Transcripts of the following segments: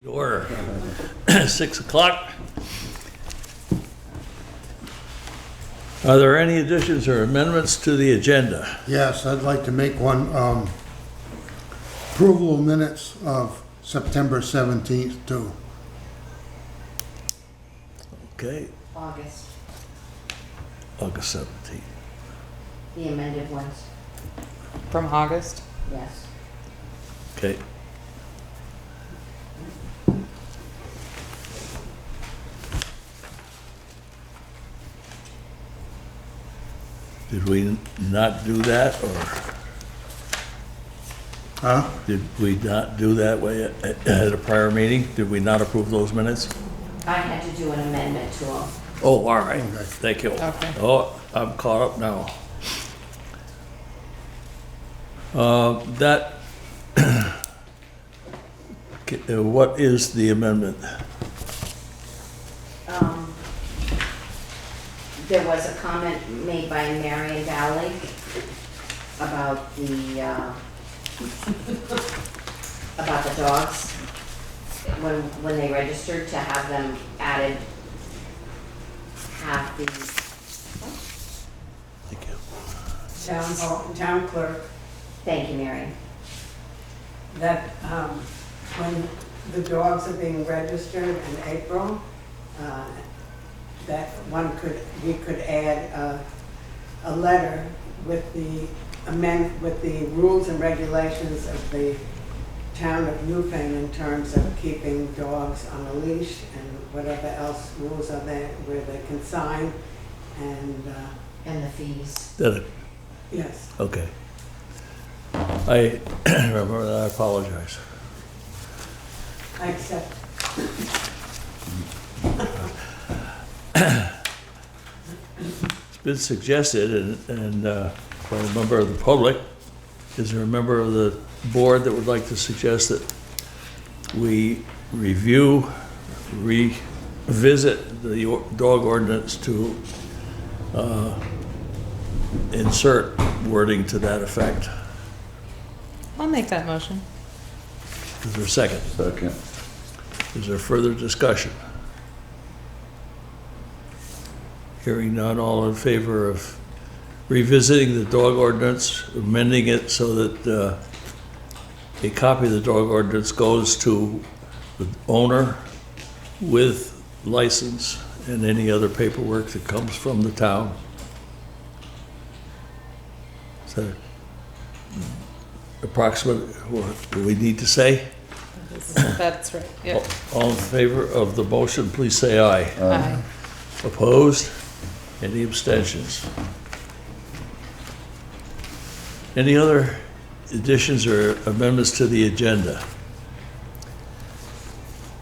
Order. 6 o'clock. Are there any additions or amendments to the agenda? Yes, I'd like to make one, approval of minutes of September 17th too. Okay, August, August 17th. the amended ones, From August? yes. Okay. Did we not do that, or Huh? did we not do that way at a prior meeting? Did we not approve those minutes? I had to do an amendment to them. Oh, all right, Okay. thank you. Okay. Oh, I'm caught up now. What is the amendment? There was a comment made by Marion Valley about the, about the dogs. When they registered, to have them added, have the, Thank you. Town clerk, thank you, Marion. that when the dogs are being registered in April, that we could add a letter with with the rules and regulations of the town of Newfane in terms of keeping dogs on a leash and whatever else rules are there, where they can sign, and, And the fees. yes. Okay. I remember that, I apologize. I accept. It's been suggested, and by a member of the public, is there a member of the board that would like to suggest that we revisit the dog ordinance to insert wording to that effect? I'll make that motion. Is there a second? Second. Is there further discussion? Hearing none, all in favor of revisiting the dog ordinance, amending it so that a copy of the dog ordinance goes to the owner with license and any other paperwork that comes from the town? Is that approximate what do we need to say? That's right, yeah. All in favor of the motion, please say aye. Aye. Opposed? Any abstentions? Any other additions or amendments to the agenda?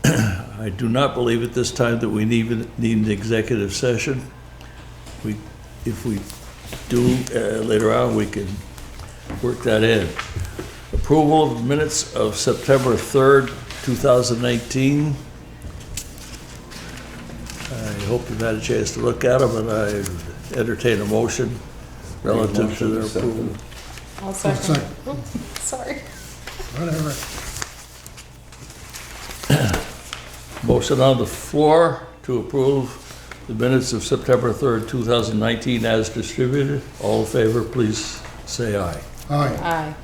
I do not believe at this time that we need an executive session. If we do later on, we can work that in. Approval of minutes of September 3rd, 2019. I hope you've had a chance to look at them, and I entertain a motion relative to their approval. I'll second. second. Oops, sorry. Whatever. Motion on the floor to approve the minutes of September 3rd, 2019 as distributed. All in favor, please say aye. Aye. Aye.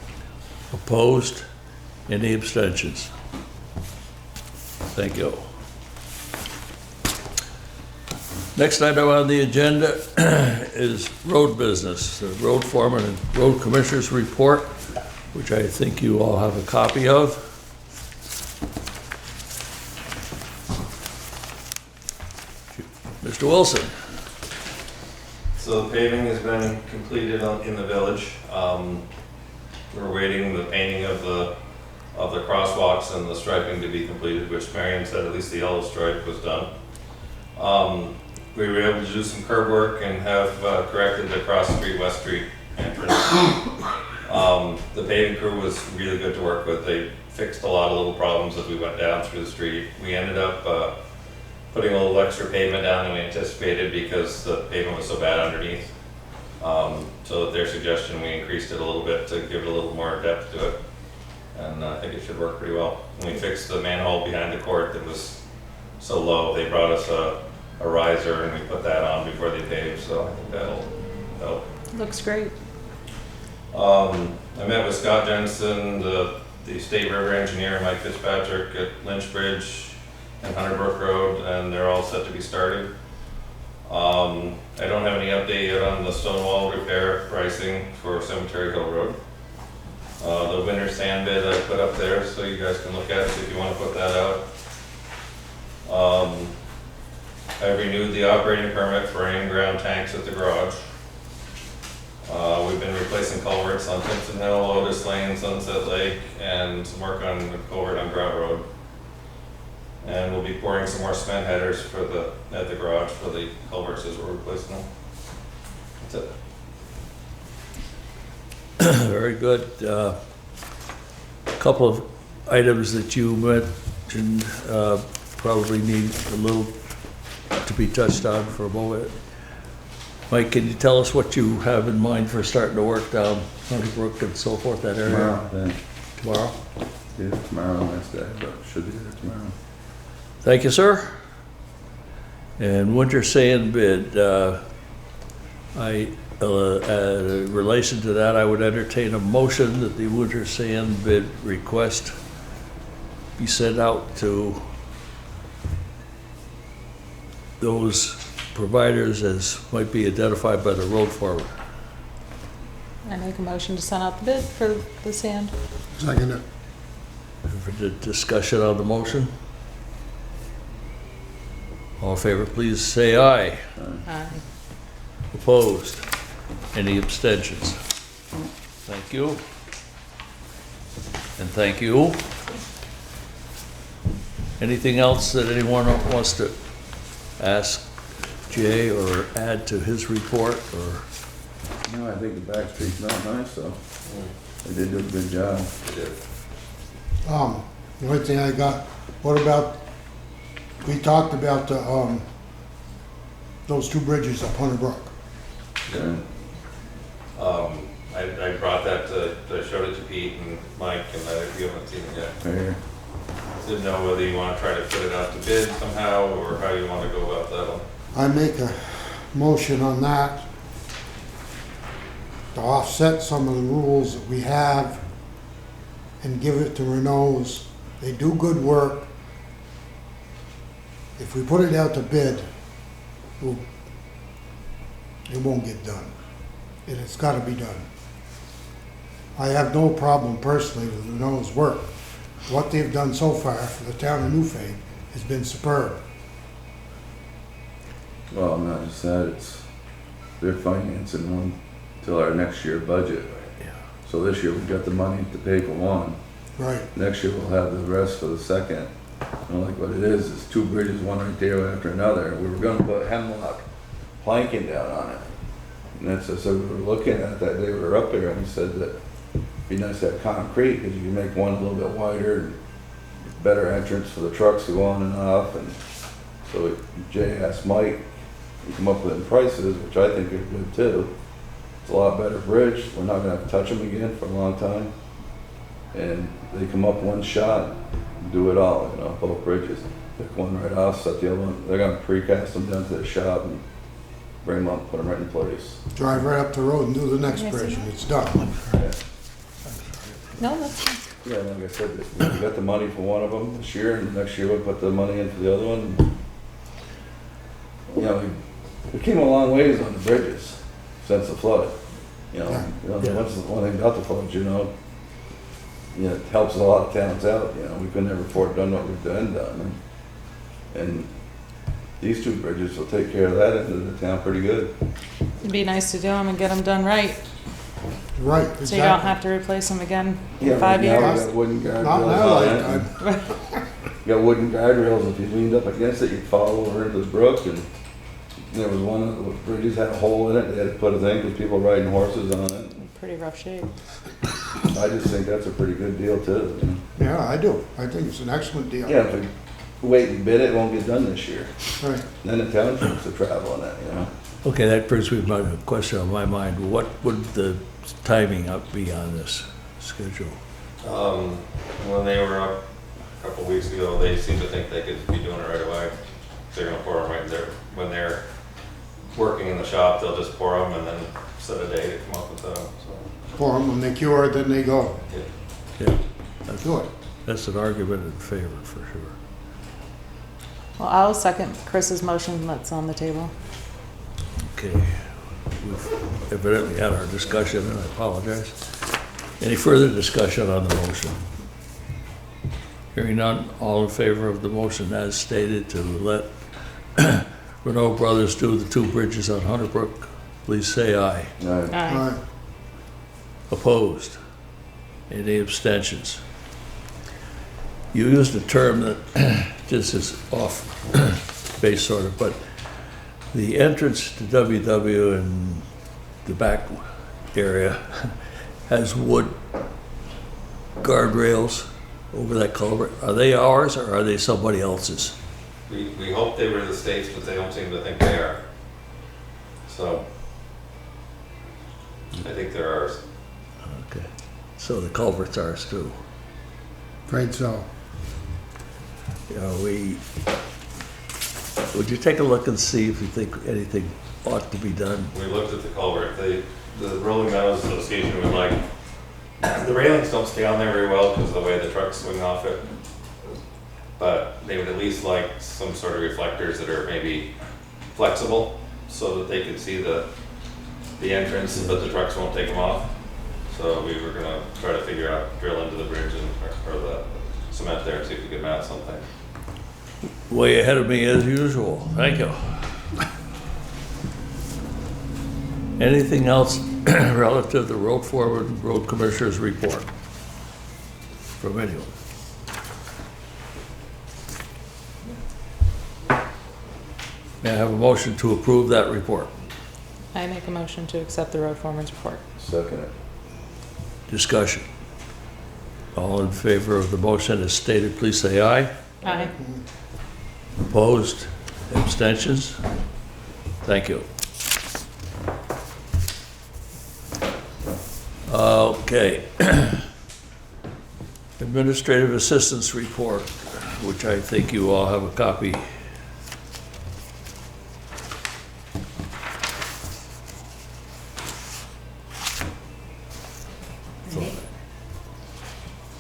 Opposed? Any abstentions? Thank you. Next item on the agenda is road business, the road foreman and road commissioners report, which I think you all have a copy of. Mr. Wilson. So the paving has been completed in the village. We're waiting the painting of the crosswalks and the striping to be completed, which Marion said at least the yellow stripe was done. We were able to do some curb work and have corrected the cross street, West Street entrance. The paving crew was really good to work with. They fixed a lot of little problems as we went down through the street. We ended up putting a little extra pavement down than we anticipated because the pavement was so bad underneath. So at their suggestion, we increased it a little bit to give it a little more depth to it. and I think it should work pretty well. When we fixed the manhole behind the court that was so low, they brought us a riser and we put that on before they paved, so I think that'll help. Looks great. I met with Scott Jensen, the State River Engineer, Mike Fitzpatrick at Lynch Bridge and Hunter Brook Road, and they're all set to be started. I don't have any update yet on the stone wall repair pricing for Cemetery Hill Road. The winter sand bid I put up there, so you guys can look at it if you want to put that out. I renewed the operating permit for in-ground tanks at the garage. We've been replacing culverts on Timpson Hill, Otis Lane, Sunset Lake, and some work on the culvert on Grout Road. And we'll be pouring some more cement headers at the garage for the culverts as we're replacing them. That's it. Very good. A couple of items that you mentioned probably need a little to be touched on for a moment. Mike, can you tell us what you have in mind for starting to work down Hunter Brook and so forth, that area? Tomorrow, then. Tomorrow? Yeah, tomorrow, Wednesday, but should be there tomorrow. Thank you, sir. And winter sand bid, in relation to that, I would entertain a motion that the winter sand bid request be sent out to those providers as might be identified by the road foreman. I make a motion to send out the bid for the sand. Second it. For the discussion on the motion. All in favor, please say aye. Aye. Opposed? Any abstentions? Thank you. And thank you. Anything else that anyone wants to ask Jay or add to his report, or? No, I think the back street's not nice, so they did do a good job. The only thing I got, what about, we talked about the, those two bridges up Hunter Brook. Yeah. I brought that I showed it to Pete and Mike, and you haven't seen it yet. Right here. Didn't know whether you want to try to put it out to bid somehow, or how you want to go about that one. I make a motion on that to offset some of the rules that we have and give it to Renault's. They do good work. If we put it out to bid, it won't get done. And it's gotta be done. I have no problem personally with Renault's work. What they've done so far for the town of Newfane has been superb. Well, not just that, it's, they're financing one till our next year budget. Yeah. So this year we've got the money to pay for one. Right. Next year we'll have the rest for the second. And like what it is two bridges, one right there after another. We were gonna put hemlock planking down on it. And that's, so we were looking at that day, we were up there, and he said that it'd be nice to have concrete, because you can make one a little bit wider and better entrance for the trucks to go on and off. And so Jay asked Mike, he come up with prices, which I think are good too. It's a lot better bridge. We're not gonna have to touch them again for a long time. And they come up one shot, do it all, you know, both bridges. Pick one right off, set the other one. They're gonna precast them down to the shop and bring them up, put them right in place. Drive right up the road and do the next Yes, bridge you and it's done. Yeah. No, that's, Yeah, like I said, we got the money for one of them this year, and next year we'll put the money in for the other one. You know, we came a long ways on the bridges since the flood. You know, Yeah. Once the one thing about the floods, you know, it helps a lot of towns out. You know, we couldn't ever afford done what we've done. And these two bridges will take care of that end of the town pretty good. it'd be nice to do them and get them done right, Right, so exactly. you don't have to replace them again Yeah, in 5 right now years. we got wooden guardrails Not in our on it. lifetime. You got wooden guardrails, if you leaned up against it, you'd fall over into the brook. And there was one of the bridges had a hole in it, they had to put a thing because people riding horses on it. Pretty rough shape. I just think that's a pretty good deal too. You know? Yeah, I do. I think it's an excellent deal. Yeah, if we wait and bid it, it won't get done this year. Right. Then the townships will travel on that, you know? Okay, that brings me to a question on my mind. What would the timing up be on this schedule? When they were up a couple weeks ago, they seemed to think they could be doing it right away. They're gonna pour them right there. When they're working in the shop, they'll just pour them and then set a day to come up with them, so. For them, when they cure it, then they go. yeah. Yeah, that's, Do it. that's an argument in favor, for sure. Well, I'll second Chris's motion that's on the table. Okay, we've evidently had our discussion, and I apologize. Any further discussion on the motion? Hearing none, all in favor of the motion as stated to let Renault Brothers do the 2 bridges on Hunter Brook, please say aye. Aye. Aye. Right. Opposed? Any abstentions? You used a term that just is off base sort of, but the entrance to WW in the back area has wood guardrails over that culvert. Are they ours or are they somebody else's? We hope they were the state's, but they don't seem to think they are. So, I think they're ours. Okay, so the culvert's ours too. Afraid so. Would you take a look and see if you think anything ought to be done? We looked at the culvert, the Rolling Meadows Association would like, the railings don't stay on there very well because of the way the trucks swing off it. But they would at least like some sort of reflectors that are maybe flexible so that they could see the entrance, but the trucks won't take them off. So we were gonna try to figure out, drill into the bridge or the cement there and see if we could mount something. Way ahead of me as usual. Thank you. Anything else relative to the road foreman, road commissioner's report from anyone? May I have a motion to approve that report? I make a motion to accept the road foreman's report. Second it. Discussion. All in favor of the motion as stated, please say aye. Aye. Opposed? Abstentions? Thank you. Okay. Administrative assistance report, which I think you all have a copy.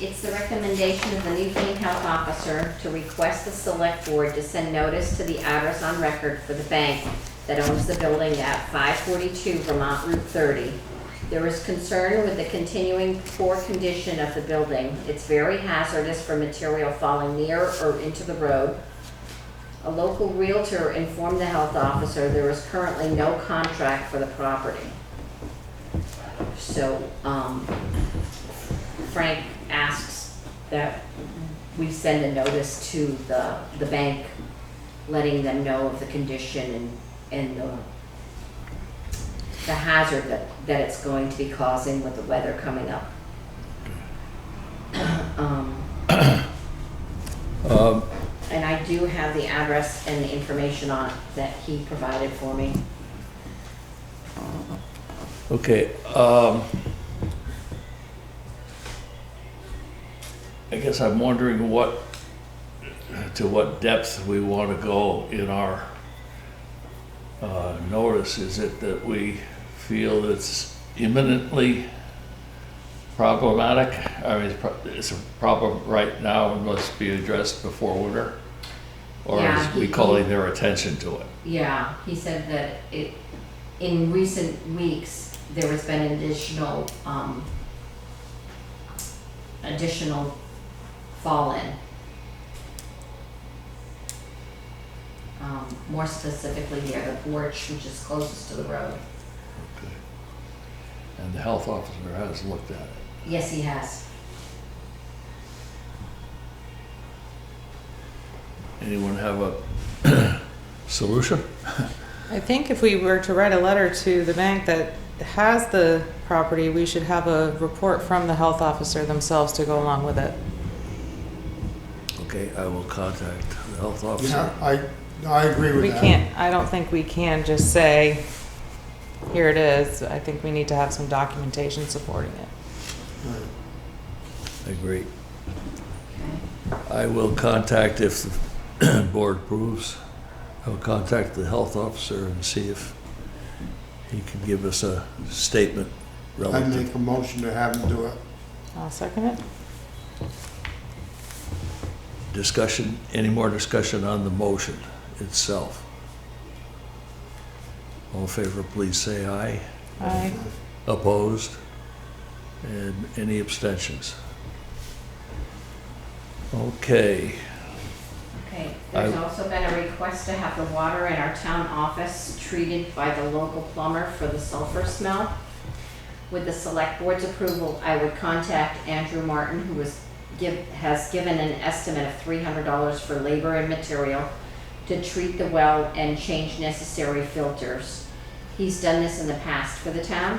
It's the recommendation of the Newfane Health Officer to request the Select Board to send notice to the address on record for the bank that owns the building at 542 Vermont Route 30. There is concern with the continuing poor condition of the building. It's very hazardous for material falling near or into the road. A local realtor informed the health officer there is currently no contract for the property. So, Frank asks that we send a notice to the bank, letting them know of the condition and the hazard that it's going to be causing with the weather coming up. And I do have the address and the information on it that he provided for me. Okay, I guess I'm wondering to what depth we want to go in our notice. Is it that we feel it's imminently problematic? I mean, it's a problem right now and must be addressed before winter? Or Yeah, is we calling their attention to it? Yeah, he said that in recent weeks, there has been additional fall in. More specifically here, the porch, which is closest to the road. Okay. And the health officer has looked at it. Yes, he has. Anyone have a solution? I think if we were to write a letter to the bank that has the property, we should have a report from the health officer themselves to go along with it. Okay, I will contact the health officer. Yeah, I agree with We that. can't, I don't think we can just say, here it is. I think we need to have some documentation supporting it. Right. I agree. Okay. I will contact, if the board approves, I will contact the health officer and see if he can give us a statement I relative. make a motion to have him do it. I'll second it. Discussion, any more discussion on the motion itself? All in favor, please say aye. Aye. Opposed? And any abstentions? Okay, Okay, there's I- also been a request to have the water in our town office treated by the local plumber for the sulfur smell. With the select board's approval, I would contact Andrew Martin, who has given an estimate of $300 for labor and material to treat the well and change necessary filters. He's done this in the past for the town.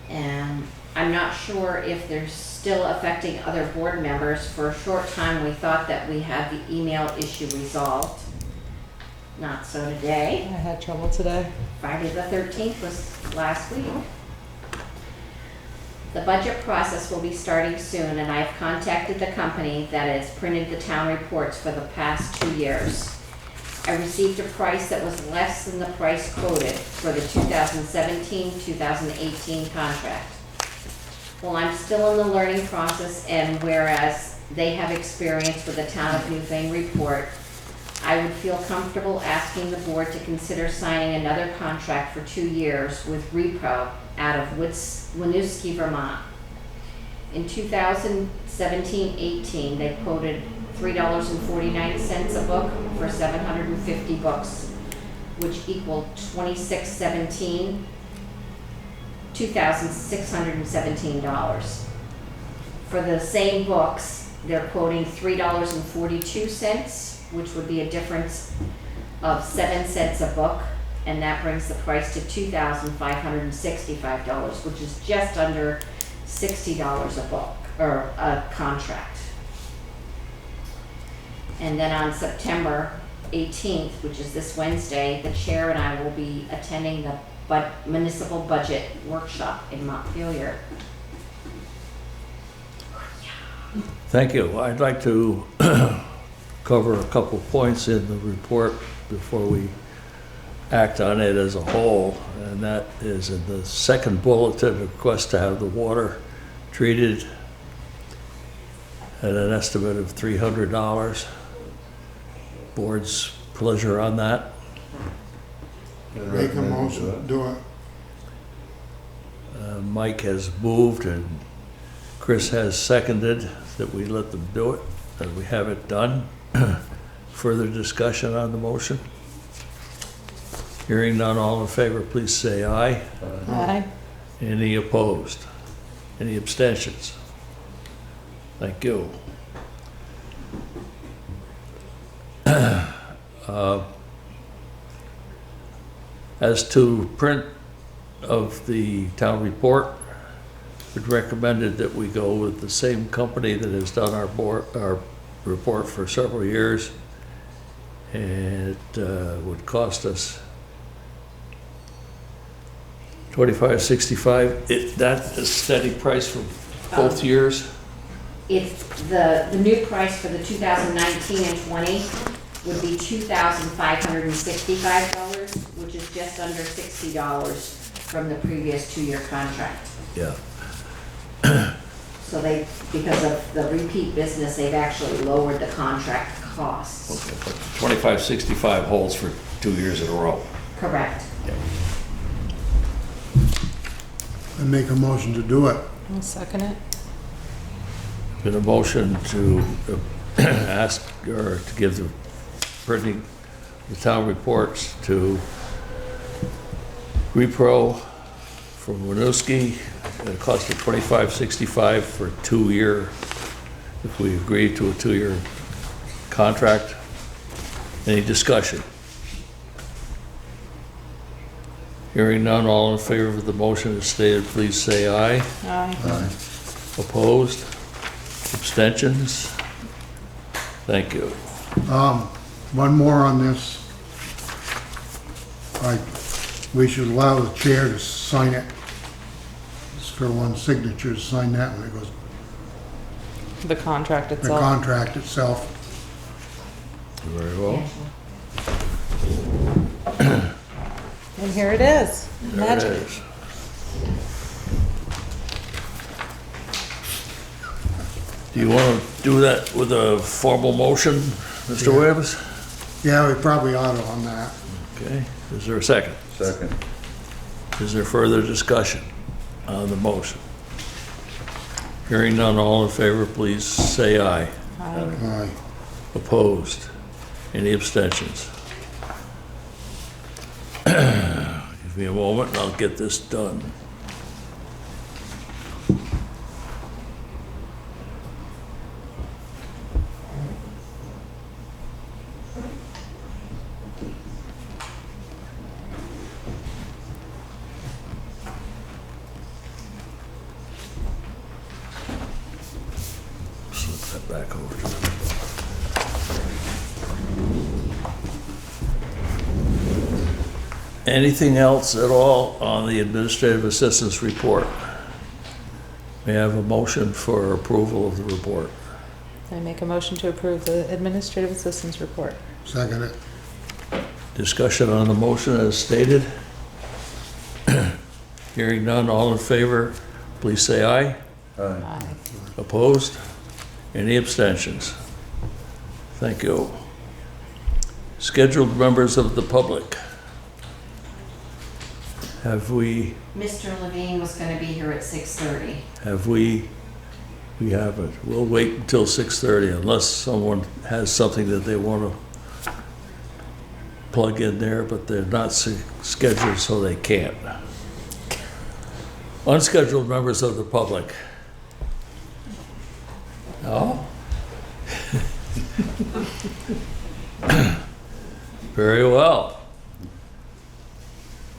And I'm not sure if they're still affecting other board members. For a short time, we thought that we had the email issue resolved. Not so today. I had trouble today. Friday the 13th was last week. The budget process will be starting soon, and I have contacted the company that has printed the town reports for the past 2 years. I received a price that was less than the price quoted for the 2017-2018 contract. Well, I'm still in the learning process, and whereas they have experience with the Town of Newfane report, I would feel comfortable asking the board to consider signing another contract for 2 years with Repro out of Winooski, Vermont. In 2017-18, they quoted $3.49 a book for 750 books, which equaled $2,617. For the same books, they're quoting $3.42, which would be a difference of 7 cents a book, and that brings the price to $2,565, which is just under $60 a book, or a contract. And then on September 18th, which is this Wednesday, the chair and I will be attending the municipal budget workshop in Montpelier. thank you. I'd like to cover a couple points in the report before we act on it as a whole, and that is in the second bulletin, request to have the water treated at an estimate of $300. Board's pleasure on that. Make a motion to do it. Mike has moved and Chris has seconded that we let them do it, that we have it done. Further discussion on the motion? Hearing none, all in favor, please say aye. Aye. Any opposed? Any abstentions? Thank you. As to print of the town report, it recommended that we go with the same company that has done our report for several years. And it would cost us $25.65. That's a steady price for both years? If the new price for the 2019 and 20 would be $2,565, which is just under $60 from the previous 2-year contract. Yeah. So because of the repeat business, they've actually lowered the contract costs. Okay, but $25.65 holds for 2 years in a row. Correct. I make a motion to do it. I'll second it. Been a motion to ask, or to give the printing, the town reports to Repro from Winooski at a cost of $25.65 for 2 year, if we agree to a 2-year contract. Any discussion? Hearing none, all in favor of the motion as stated, please say aye. Aye. Opposed? Abstentions? Thank you. One more on this. We should allow the chair to sign it. Just for one signature, to sign that when it goes the contract the itself. contract itself. Very well. And here it is. There it Magic. is. Do you want to do that with a formal motion, Mr. Yeah. Williams? Yeah, we probably ought to on that. Okay, is there a second? Second. Is there further discussion on the motion? Hearing none, all in favor, please say aye. Aye. Opposed? Any abstentions? Give me a moment and I'll get this done. Slip that back over to them. Anything else at all on the administrative assistance report? May I have a motion for approval of the report? I make a motion to approve the administrative assistance report. Second it. Discussion on the motion as stated? Hearing none, all in favor, please say aye. Aye. Aye. Opposed? Any abstentions? Thank you. Scheduled members of the public. Have we, Mr. Levine was gonna be here at 6:30. we haven't. We'll wait until 6:30 unless someone has something that they want to plug in there, but they're not scheduled, so they can't. Unscheduled members of the public. No? Very well.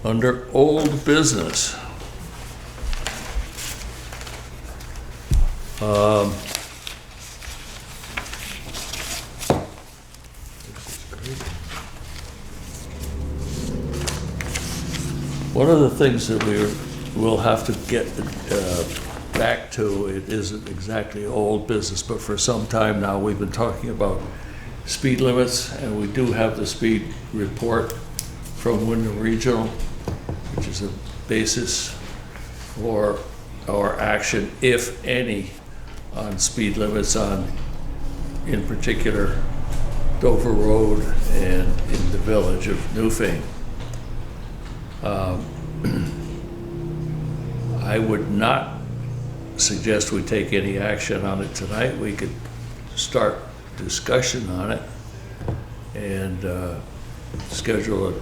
Under old business. One of the things that we'll have to get back to, it isn't exactly old business, but for some time now, we've been talking about speed limits, and we do have the speed report from Wyndham Regional, which is a basis for our action, if any, on speed limits on, in particular, Dover Road and in the village of Newfane. I would not suggest we take any action on it tonight. We could start discussion on it and schedule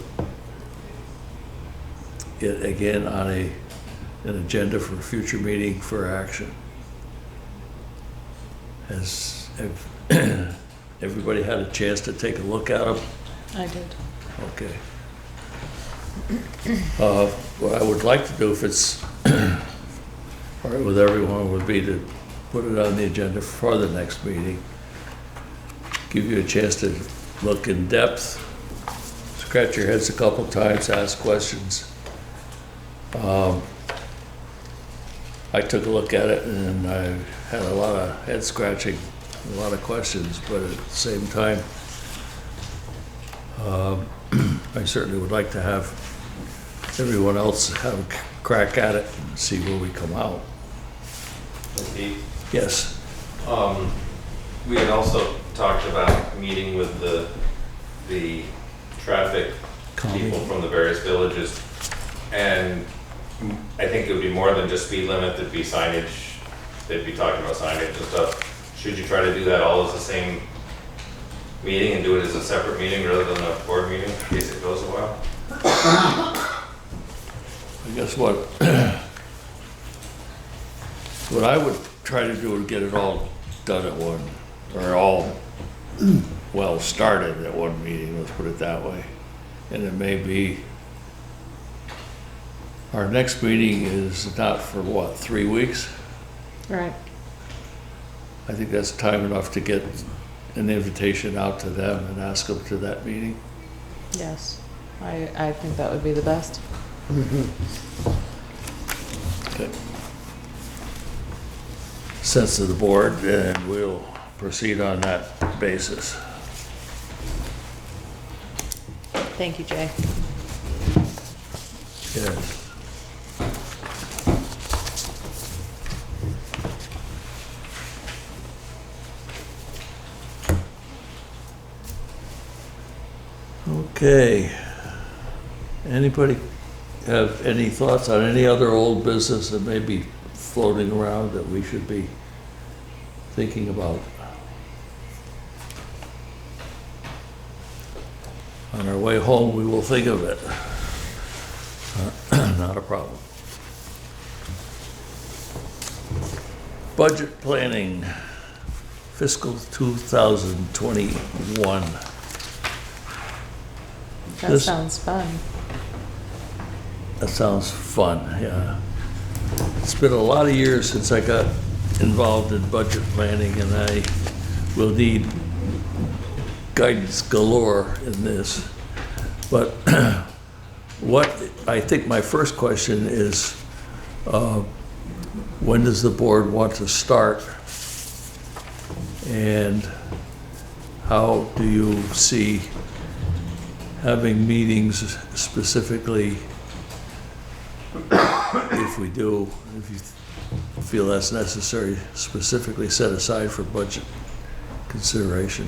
it again on an agenda for a future meeting for action. Has everybody had a chance to take a look at them? I did. Okay. What I would like to do, if it's all right with everyone, would be to put it on the agenda for the next meeting. Give you a chance to look in depth, scratch your heads a couple times, ask questions. I took a look at it and I had a lot of head scratching, a lot of questions, but at the same time, I certainly would like to have everyone else have a crack at it and see where we come out. Pete, Yes. we had also talked about meeting with the traffic people from the various villages. And I think it would be more than just speed limit, there'd be signage, they'd be talking about signage and stuff. Should you try to do that all as the same meeting and do it as a separate meeting rather than a board meeting in case it goes a while? I guess what I would try to do is get it all done at one, or all well started at one meeting, let's put it that way. And it may be, our next meeting is not for what, 3 weeks? Right. I think that's time enough to get an invitation out to them and ask them to that meeting. Yes. I think that would be the best. Okay. sense of the board, and we'll proceed on that basis. Thank you, Jay. Yes. Okay. Anybody have any thoughts on any other old business that may be floating around that we should be thinking about? On our way home, we will think of it. Not a problem. Budget planning, fiscal 2021. That This- sounds fun. That sounds fun, yeah. It's been a lot of years since I got involved in budget planning, and I will need guidance galore in this. But what, I think my first question is, when does the board want to start? And how do you see having meetings specifically, if we do, if you feel that's necessary, specifically set aside for budget consideration?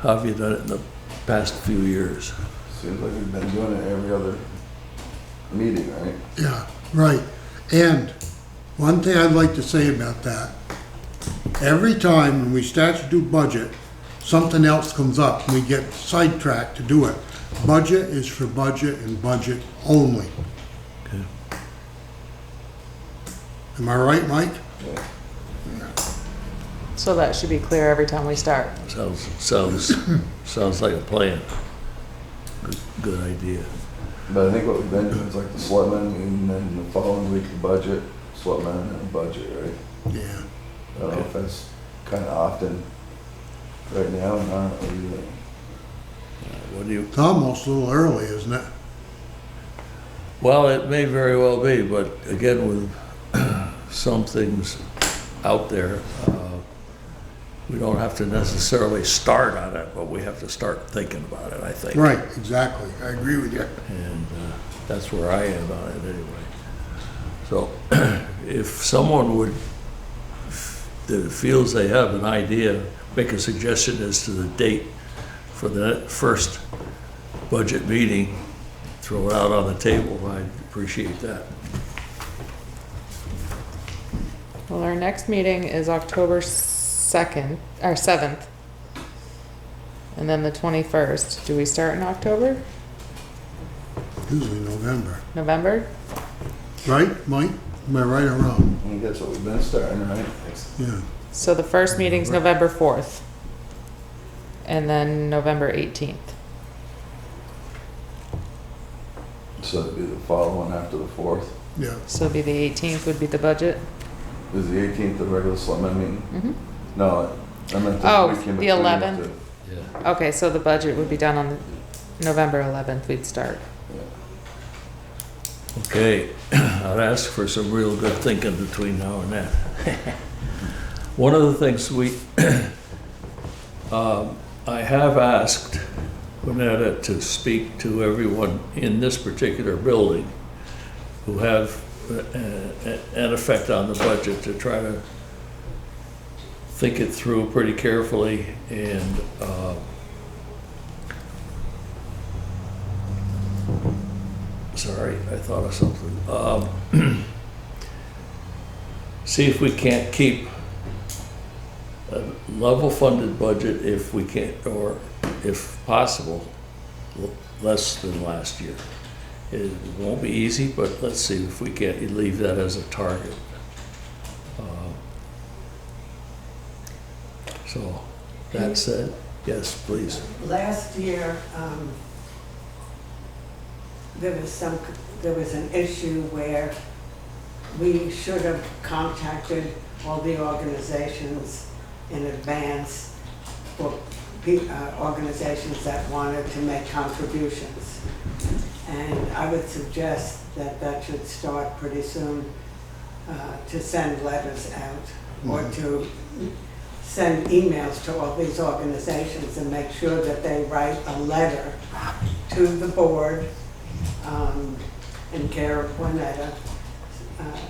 How have you done it in the past few years? Seems like we've been doing it every other meeting, right? Yeah, right. And one thing I'd like to say about that, every time when we start to do budget, something else comes up and we get sidetracked to do it. Budget is for budget and budget only. Okay. Am I right, Mike? So that should be clear every time we start. Sounds like a plan. Good idea. But I think what we've been doing is like the selectmen, and then the following week the budget, selectmen, and then budget, right? Yeah. I don't know if that's kind of often right now or not. What do you think? What do you? It's almost a little early, isn't it? Well, it may very well be, but again, with some things out there, we don't have to necessarily start on it, but we have to start thinking about it, I think. Right, exactly. I agree with you. And that's where I am on it anyway. So if someone would, that feels they have an idea, make a suggestion as to the date for the first budget meeting, throw it out on the table, I'd appreciate that. Well, our next meeting is October 2nd, or 7th. And then the 21st. Do we start in October? Usually November. November? Right, Mike? Am I right or wrong? I think that's what we've been starting, right? Yeah. So the first meeting's November 4th. And then November 18th. So it'd be the following after the 4th. Yeah. So it'd be the 18th would be the budget. Is the 18th the regular selectmen meeting? Mm-hmm. No, I meant Oh, the week in the between 11th? two. Yeah. Okay, so the budget would be done on November 11th, we'd start. Okay, I'd ask for some real good thinking between now and then. One of the things I have asked Winetta to speak to everyone in this particular building who have an effect on the budget, to try to think it through pretty carefully and sorry, I thought of something. See if we can't keep a level funded budget if we can't, or if possible, less than last year. It won't be easy, but let's see if we can't leave that as a target. So, that said, yes, please. Last year, there was an issue where we should have contacted all the organizations in advance for organizations that wanted to make contributions. And I would suggest that that should start pretty soon, to send letters out or to send emails to all these organizations and make sure that they write a letter to the board in care of Juanetta,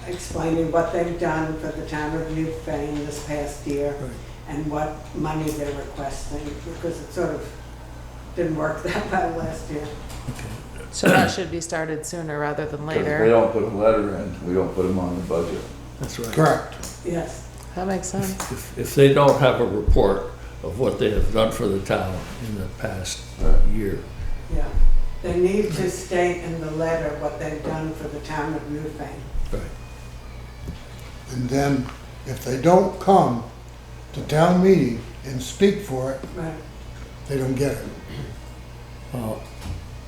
explaining what they've done for the town of Newfane this past year Right. and what money they're requesting, because it sort of didn't work that well last year. So that should be started sooner rather than 'Cause if they later. don't put a letter in, we don't put them on the budget. That's right. Correct. Yes, That makes sense. If they don't have a report of what they have done for the town in the past year, yeah. They need to state in the letter what they've done for the town of Newfane. right, And then if they don't come to town meeting and speak for it, Right. they don't get it. well,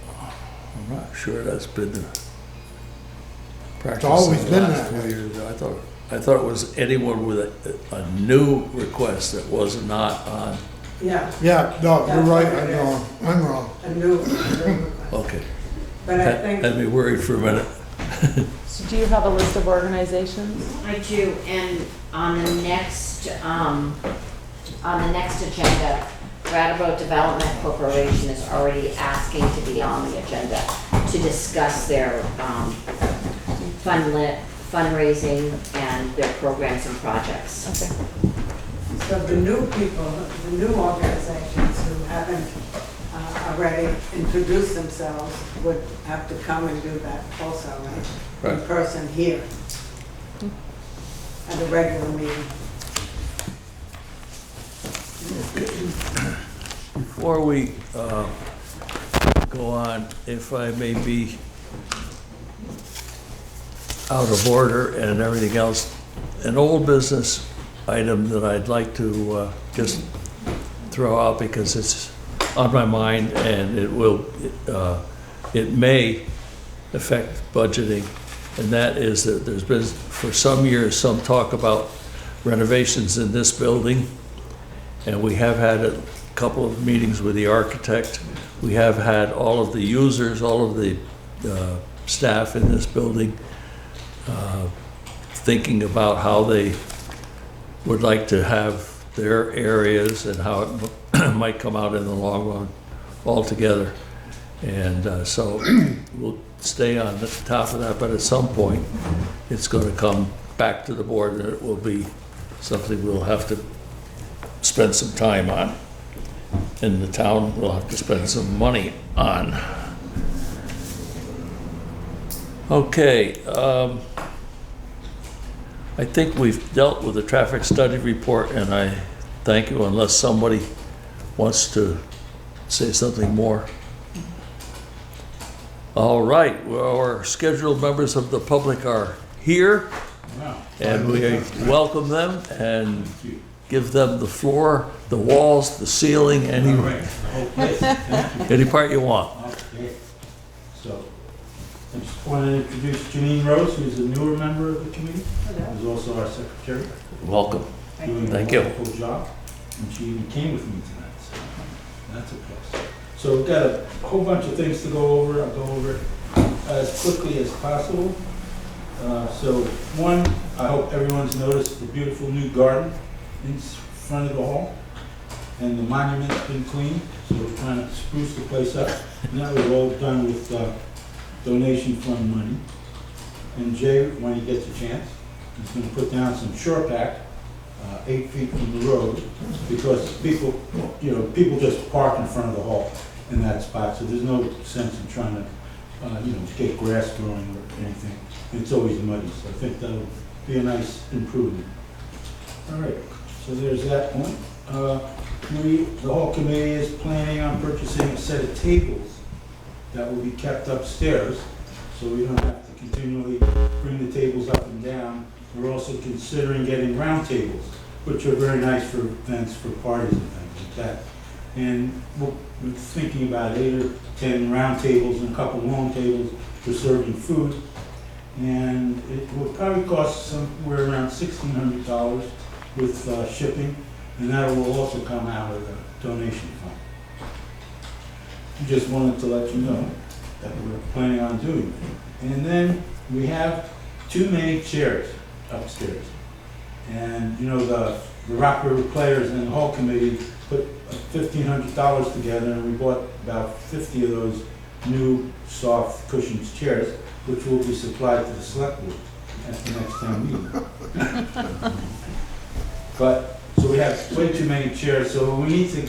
I'm not sure that's been the practice. always in the been last that few way. years. I thought it was anyone with a new request that was not on, Yeah, Yeah, no, you're That's right, what it I'm is. wrong, I'm wrong. a new request. okay. But I think. Had me worried for a minute. So do you have a list of organizations? I do, and on the next agenda, Brattleboro Development Corporation is already asking to be on the agenda to discuss their fundraising and their programs and projects. Okay. So the new people, the new organizations who haven't already introduced themselves would have to come and do that also, right? In Right. person here at a regular meeting. Before we go on, if I may be out of order and everything else, an old business item that I'd like to just throw out because it's on my mind and it may affect budgeting, and that is that there's been, for some years, some talk about renovations in this building, and we have had a couple of meetings with the architect. We have had all of the users, all of the staff in this building thinking about how they would like to have their areas and how it might come out in the long run altogether. And so we'll stay on the top of that, but at some point, it's going to come back to the board and it will be something we'll have to spend some time on. And the town will have to spend some money on. Okay, I think we've dealt with the traffic study report, and I thank you unless somebody wants to say something more. All right, well, our scheduled members of the public are here, and we welcome them and give them the floor, the walls, the ceiling, any part you want. Okay. So, I just want to introduce Janine Rose, who's a newer member of the committee, who's also our secretary, Welcome. doing a Thank you. wonderful job. And she even came with me tonight, so that's a plus. So we've got a whole bunch of things to go over. I'll go over it as quickly as possible. So one, I hope everyone's noticed the beautiful new garden in front of the hall. And the monument's been cleaned, so we're trying to spruce the place up. And that was all done with donation fund money. And Jay, when he gets a chance, he's going to put down some shore pack, 8 feet from the road, because people, people just park in front of the hall in that spot, so there's no sense in trying to, get grass growing or anything. It's always muddy, so I think that'll be a nice improvement. All right, so there's that point. The whole committee is planning on purchasing a set of tables that will be kept upstairs, so we don't have to continually bring the tables up and down. We're also considering getting round tables, which are very nice for events, for parties and things like that. And we're thinking about 8 or 10 round tables and a couple long tables for serving food. And it will probably cost somewhere around $1,600 with shipping, and that will also come out of the donation fund. Just wanted to let you know that we're planning on doing it. And then we have too many chairs. upstairs. And, you know, the Rock River Players and the Hall Committee put $1,500 together, and we bought about 50 of those new soft cushions chairs, which will be supplied to the select board at the next town meeting. But, so we have way too many chairs, so we need to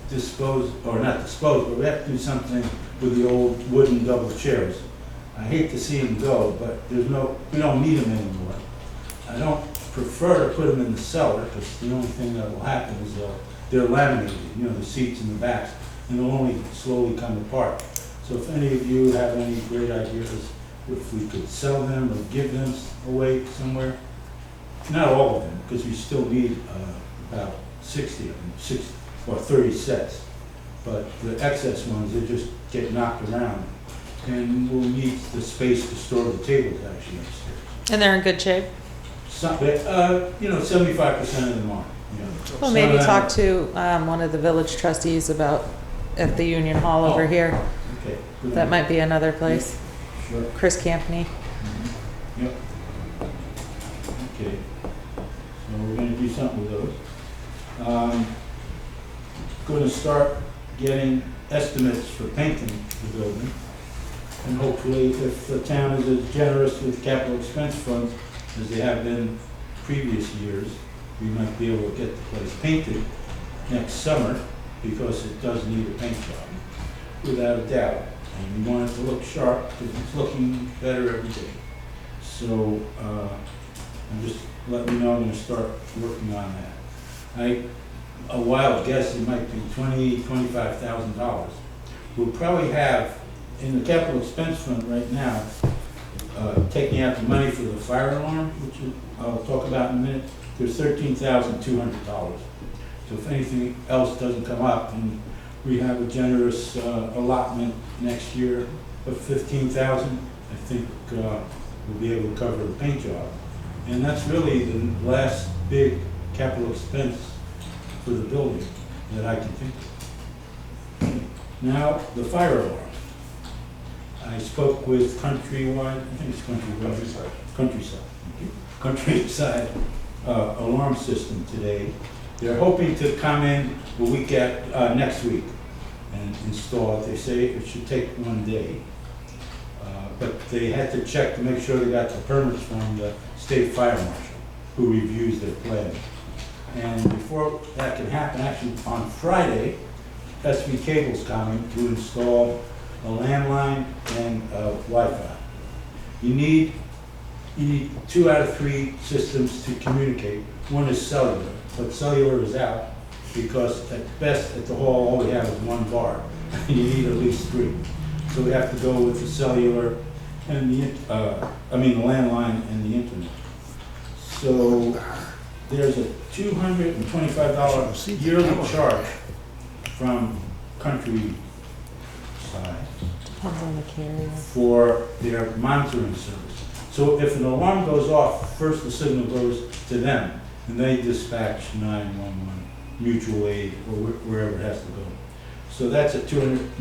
dispose, or not dispose, but we have to do something with the old wooden double chairs. I hate to see them go, but we don't need them anymore. I don't prefer to put them in the cellar, because the only thing that will happen is they're laminated, you know, the seats and the backs, and they'll only slowly come apart. So if any of you have any great ideas, if we could sell them or give them away somewhere, not all of them, because we still need about 60 of them, 60 or 30 sets. But the excess ones, they just get knocked around, and we'll need the space to store the tables actually upstairs. And they're in good shape? Some, you know, 75% of them are. You know. Well, Some maybe of them- talk to one of the village trustees about, at the Union Hall over Oh. here. Okay. good That idea. might be another place. Sure. Chris Campney. Yep. Okay. So we're gonna do something with those. Gonna start getting estimates for painting the building. And hopefully, if the town is as generous with capital expense funds as they have been previous years, we might be able to get the place painted next summer, because it does need a paint job, without a doubt. And we want it to look sharp, because it's looking better every day. So, I'm just letting you know I'm gonna start working on that. A wild guess, it might be $25,000. We'll probably have, in the capital expense fund right now, taking out the money for the fire alarm, which I'll talk about in a minute, there's $13,200. So if anything else doesn't come up, and we have a generous allotment next year of $15,000, I think we'll be able to cover the paint job. And that's really the last big capital expense for the building that I can think of. Now, the fire alarm. I spoke with Countrywide, I think it's Countryside alarm system today. They're hoping to come in the week next week and install it. They say it should take 1 day. But they had to check to make sure they got the permits from the state fire marshal, who reviews their plan. And before that can happen, actually on Friday, SB Cable's coming to install a landline and Wi-Fi. You need 2 out of 3 systems to communicate. One is cellular, but cellular is out because at best at the hall all we have is 1 bar. You need at least 3. So we have to go with the cellular and the landline and the internet. So there's a $225 yearly charge from Countryside Depends on the carrier. for their monitoring service. So if an alarm goes off, first the signal goes to them, and they dispatch 911, mutual aid, or wherever it has to go. So that's at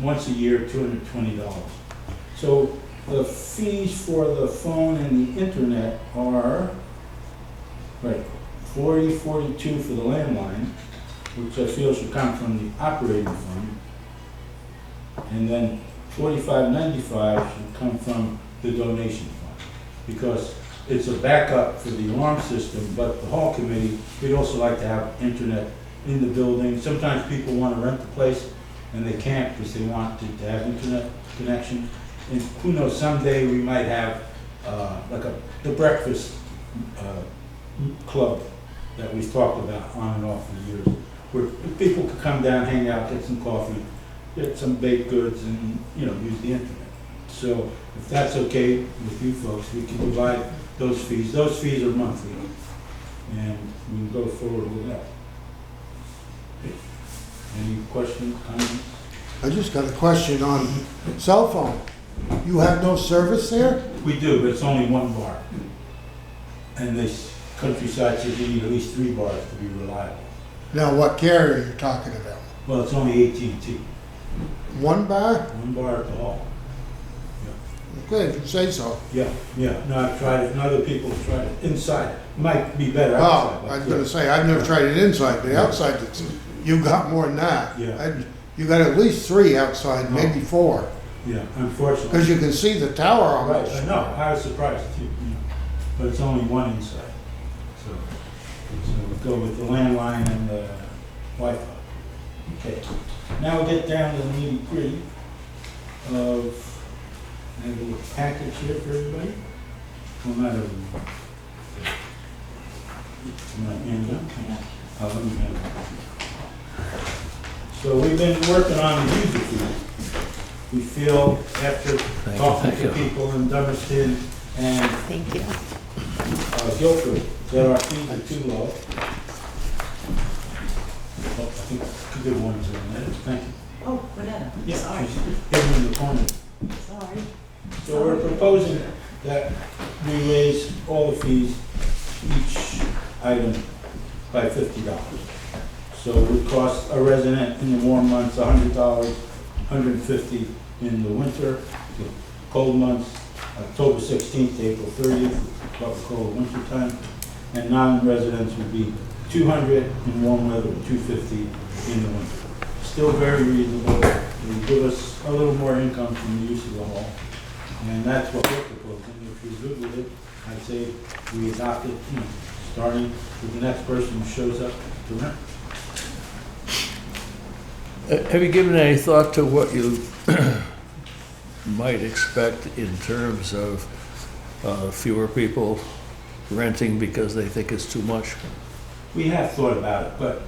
once a year, $220. So the fees for the phone and the internet are, right, $40.42 for the landline, which I feel should come from the operating fund, and then $45.95 should come from the donation fund, because it's a backup for the alarm system, but the hall committee, we'd also like to have internet in the building. Sometimes people want to rent the place, and they can't because they want to have internet connection. And who knows, someday we might have the breakfast club that we've talked about on and off for years, where people could come down, hang out, get some coffee, get some baked goods, and use the internet. So if that's okay with you folks, we can divide those fees. Those fees are monthly, and we can go forward with that. Okay. Any questions, comments? I just got a question on cell phone. You have no service there? We do, but it's only 1 bar. And this Countryside says you need at least 3 bars to be reliable. Now, what carrier are you talking about? Well, it's only AT&T. 1 bar? 1 bar at the hall. Okay, if you say so. Yeah, no, I've tried it, and other people have tried it inside. Might be better Oh, outside. but I was gonna say, I've never tried it inside, but outside, you got more than that. Yeah. You got at least 3 outside, maybe 4, Yeah, unfortunately. because you can see the tower Right, almost. I know, I was surprised too, but it's only one inside. So we'll go with the landline and the Wi-Fi. Okay, now we'll get down to the nitty-gritty of, I have a little package here for everybody. Well, not everyone. You want to hand it out? Let me hand it out. So we've been working on the user fee. We feel after talking thank to you. people in Dummerston and Thank you. Guilford, that our fees are too low. Oh, I think the good ones are in there, thank you. Oh, whatever. Yeah, Sorry, she's hidden in the corner. sorry. So we're proposing that we raise all the fees, each item by $50. So it would cost a resident in the warm months $100, $150 in the winter, the cold months, October 16th to April 30th, what we call the winter time, and non-residents would be $200 in warm weather, $250 in the winter. Still very reasonable. It will give us a little more income from the use of the hall, and that's what we're proposing. If you're good with it, I'd say we adopt it, starting with the next person who shows up to rent. Have you given any thought to what you might expect in terms of fewer people renting because they think it's too much? We have thought about it, but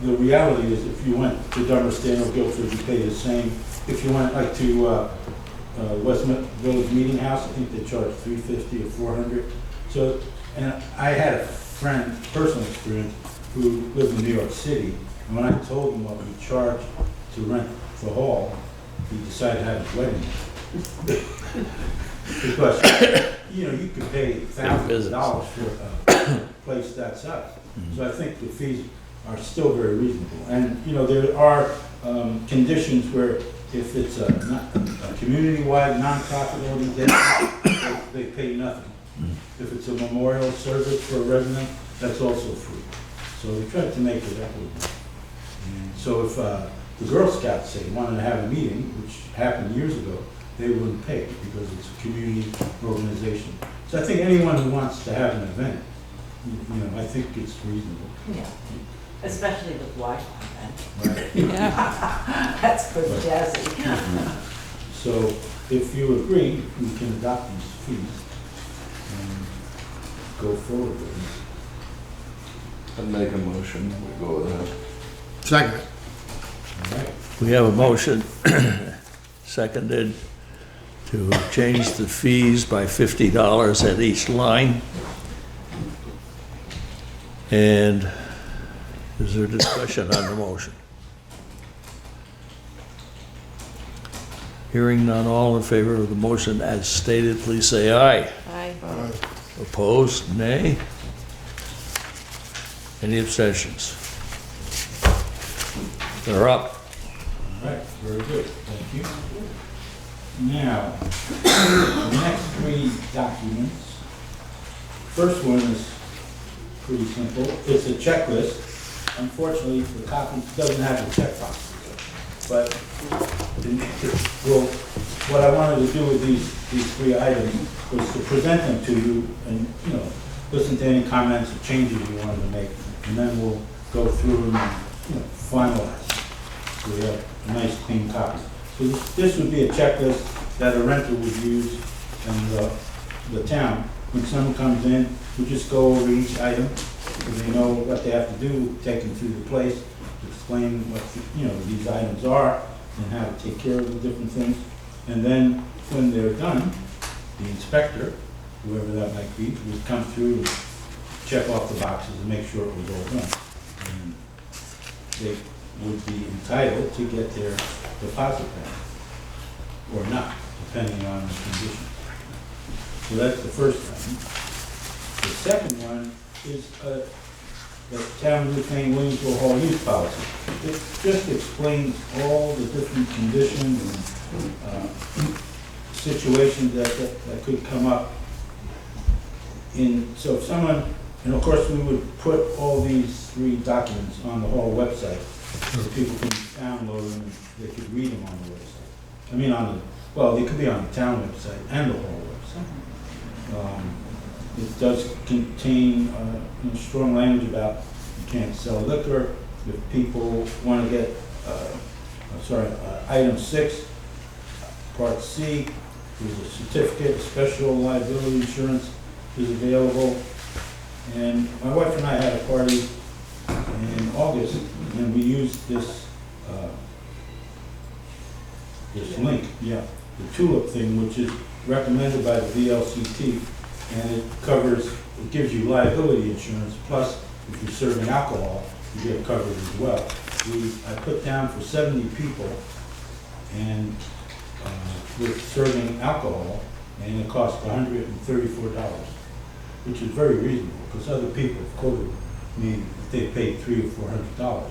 the reality is if you went to Dummerston or Guilford, you pay the same. If you went like to West Village Meeting House, I think they charge $350 or $400. So, and I had a friend, personal experience, who lived in New York City, and when I told him what we charge to rent the hall, he decided to have his wedding. Because, you could pay thousands of dollars for a place that size. So I think the fees are still very reasonable. And, there are conditions where if it's a community-wide nonprofit organization, they pay nothing. If it's a memorial service for a resident, that's also free. So we tried to make it equitable. And so if the Girl Scouts, say, wanted to have a meeting, which happened years ago, they wouldn't pay because it's a community organization. So I think anyone who wants to have an event, I think it's reasonable. Yeah, especially with Wi-Fi then. Right? Yeah. That's pretty jazzy. So if you agree, we can adopt these fees and go forward with them. I'd make a motion, we go with that. Second. All right. We have a motion seconded to change the fees by $50 at each line. And is there discussion on the motion? Hearing none, all in favor of the motion as stated, please say aye. Aye. Opposed, nay? Any abstentions? They're up. All right, very good, thank you. Now, the next 3 documents. First one is pretty simple. It's a checklist. Unfortunately, the copy doesn't have a checkbox. But, well, what I wanted to do with these 3 items was to present them to you and, listen to any comments or changes you wanted to make. And then we'll go through and, finalize. So we have a nice clean copy. So this would be a checklist that a renter would use in the town. When someone comes in, we just go over each item, so they know what they have to do, take them through the place, explain what, these items are, and how to take care of the different things. And then, when they're done, the inspector, whoever that might be, would come through and check off the boxes and make sure it was all done. And they would be entitled to get their deposit back, or not, depending on the condition. So that's the first one. The second one is the town of Newfane Williamsville Hall use policy. It just explains all the different conditions and situations that could come up. So if someone, and of course, we would put all these 3 documents on the whole website, so people can download them and they could read them on the website. I mean, well, they could be on the town website and the whole website. It does contain strong language about you can't sell liquor. If people want to get, item 6, part C, there's a certificate of special liability insurance is available. And my wife and I had a party in August, and we used this link, the tulip thing, which is recommended by the VLCT, and it gives you liability insurance, plus if you're serving alcohol, you get covered as well. I put down for 70 people, and with serving alcohol, and it cost $134, which is very reasonable, because other people have quoted me that they paid $300 or $400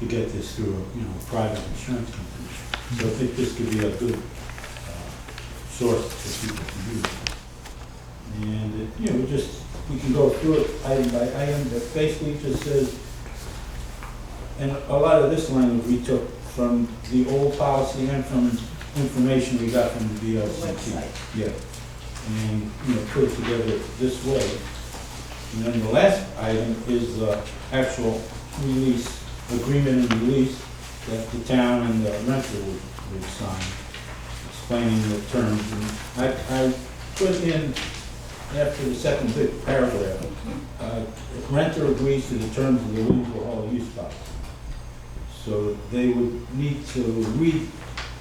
to get this through a private insurance company. So I think this could be a good source for people to use. And we can go through it item by item, but basically it just says, and a lot of this language we took from the old policy and from information we got from the VLCT. Yeah. And, put it together this way. And then the last item is the actual release, agreement and release that the town and the renter would sign, explaining the terms. And I put in, after the second big paragraph, renter agrees to the terms of the Williamsville Hall use policy. So they would need to read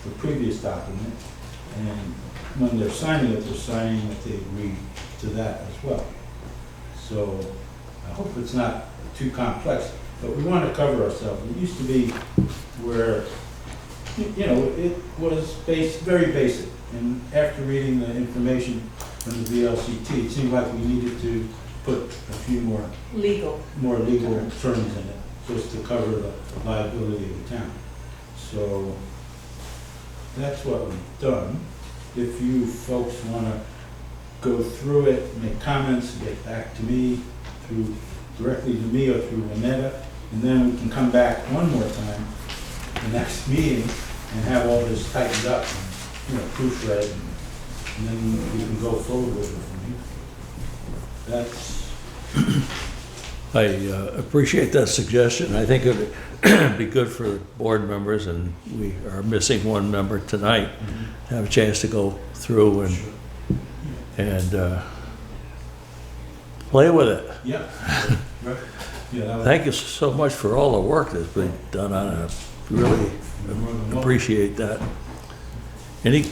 the previous document, and when they're signing it, they're signing that they agree to that as well. So I hope it's not too complex, but we want to cover ourselves. It used to be where, it was very basic. And after reading the information from the VLCT, it seemed like we needed to put a few more legal terms in it, just to cover the liability of the town. So that's what we've done. If you folks want to go through it, make comments, get back to me directly to me or through Annetta, and then we can come back one more time the next meeting and have all this tightened up and proofread, and then we can go forward with it from here. I appreciate that suggestion. I think it would be good for board members, and we are missing one member tonight, have a chance to go through and play with it. Yeah. Right. Yeah, Thank you so much for all the work that's been done on it. Really appreciate that. Any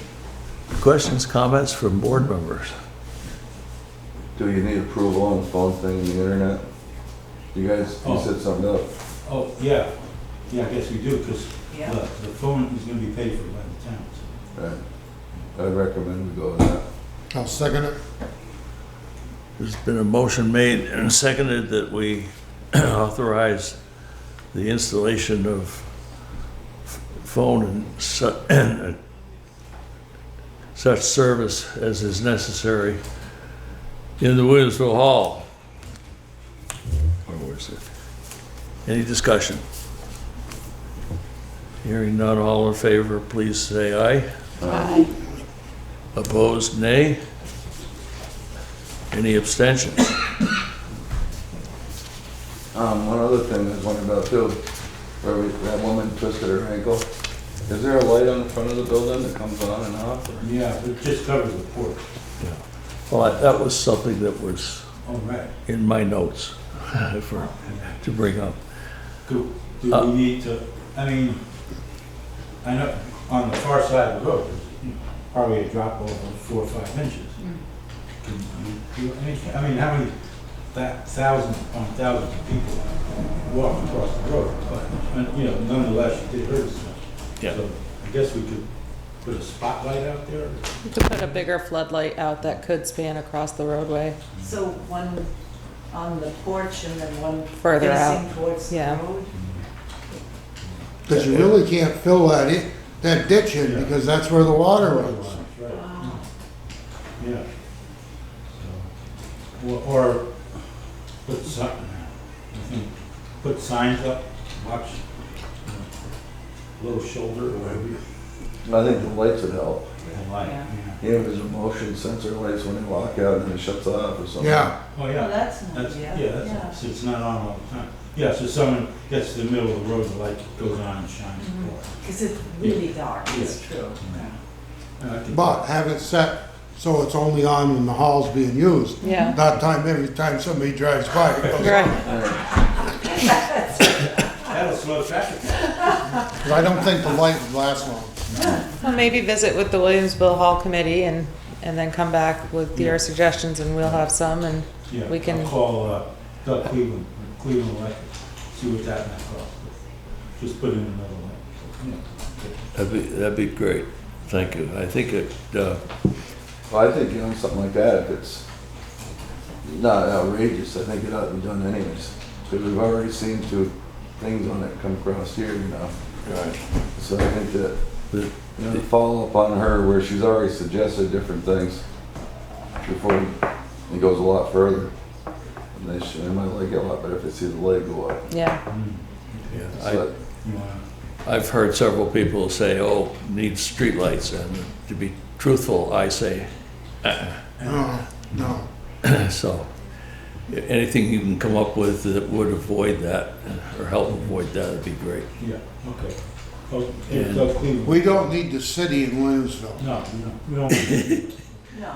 questions, comments from board members? Do you need approval on the phone thing and the internet? You guys, you set something up. Oh, yeah. Yeah, I guess we do, because the phone is going to be paid for by the town. Right. I'd recommend we go with that. I'll second it. There's been a motion made and seconded that we authorize the installation of phone and such service as is necessary in the Williamsville Hall. Where was it? Any discussion? Hearing none, all in favor, please say aye. Aye. Opposed, nay. Any abstentions? One other thing I was wondering about too, where that woman twisted her ankle. Is there a light on the front of the building that comes on and off? Or? Yeah, it just covers the porch. Yeah. Well, that was something that was Oh, right. in my notes to bring up. Do we need to, I know on the far side of the road, there's probably a drop over 4 or 5 inches. Can you do anything? How many thousands upon thousands of people walk across the road? But, nonetheless, it did hurt us much. Yeah. So I guess we could put a spotlight out there. We could put a bigger floodlight out that could span across the roadway. So one on the porch and then one Further facing out. towards the Yeah. road? Because you really can't fill that ditch in, because that's where the water runs. Right. yeah. So, or put put signs up, watch, low shoulder or whatever you I think the lights would help. like. Yeah. Yeah, there's a motion sensor lights when they walk out and it shuts off or something. Yeah, Oh, Well, yeah. that's an That's, idea. yeah, that's, so it's not on all the time. Yeah, so someone gets to the middle of the road, the light goes on and shines. Because it's really dark, it's true. I think- but have it set so it's only on when the hall's being used. Yeah. Not every time somebody drives by, it goes on. Right. That'll slow traffic down. 'Cause I don't think the light would last long. Well, maybe visit with the Williamsville Hall Committee and then come back with your suggestions and we'll have some and Yeah, we can- I'll call Doug Cleveland, Cleveland Electric, see what that might cost. Just put in another light. That'd be great. Thank you. I think it, Well, I think, you know, something like that, if it's not outrageous, I think it ought to be done anyways. Because we've already seen two things on it come across here, you know. So I think that, you know, to follow up on her where she's already suggested different things before it goes a lot further. And they might like it a lot better if they see the light go up. yeah. yeah, So, You wanna- I've heard several people say, oh, needs streetlights, and to be truthful, I say, No. so. Anything you can come up with that would avoid that, or help avoid that, would be great. Yeah, okay. Oh, yeah, And- Doug Cleveland. We don't need the city in Williamsville. No, we don't, No.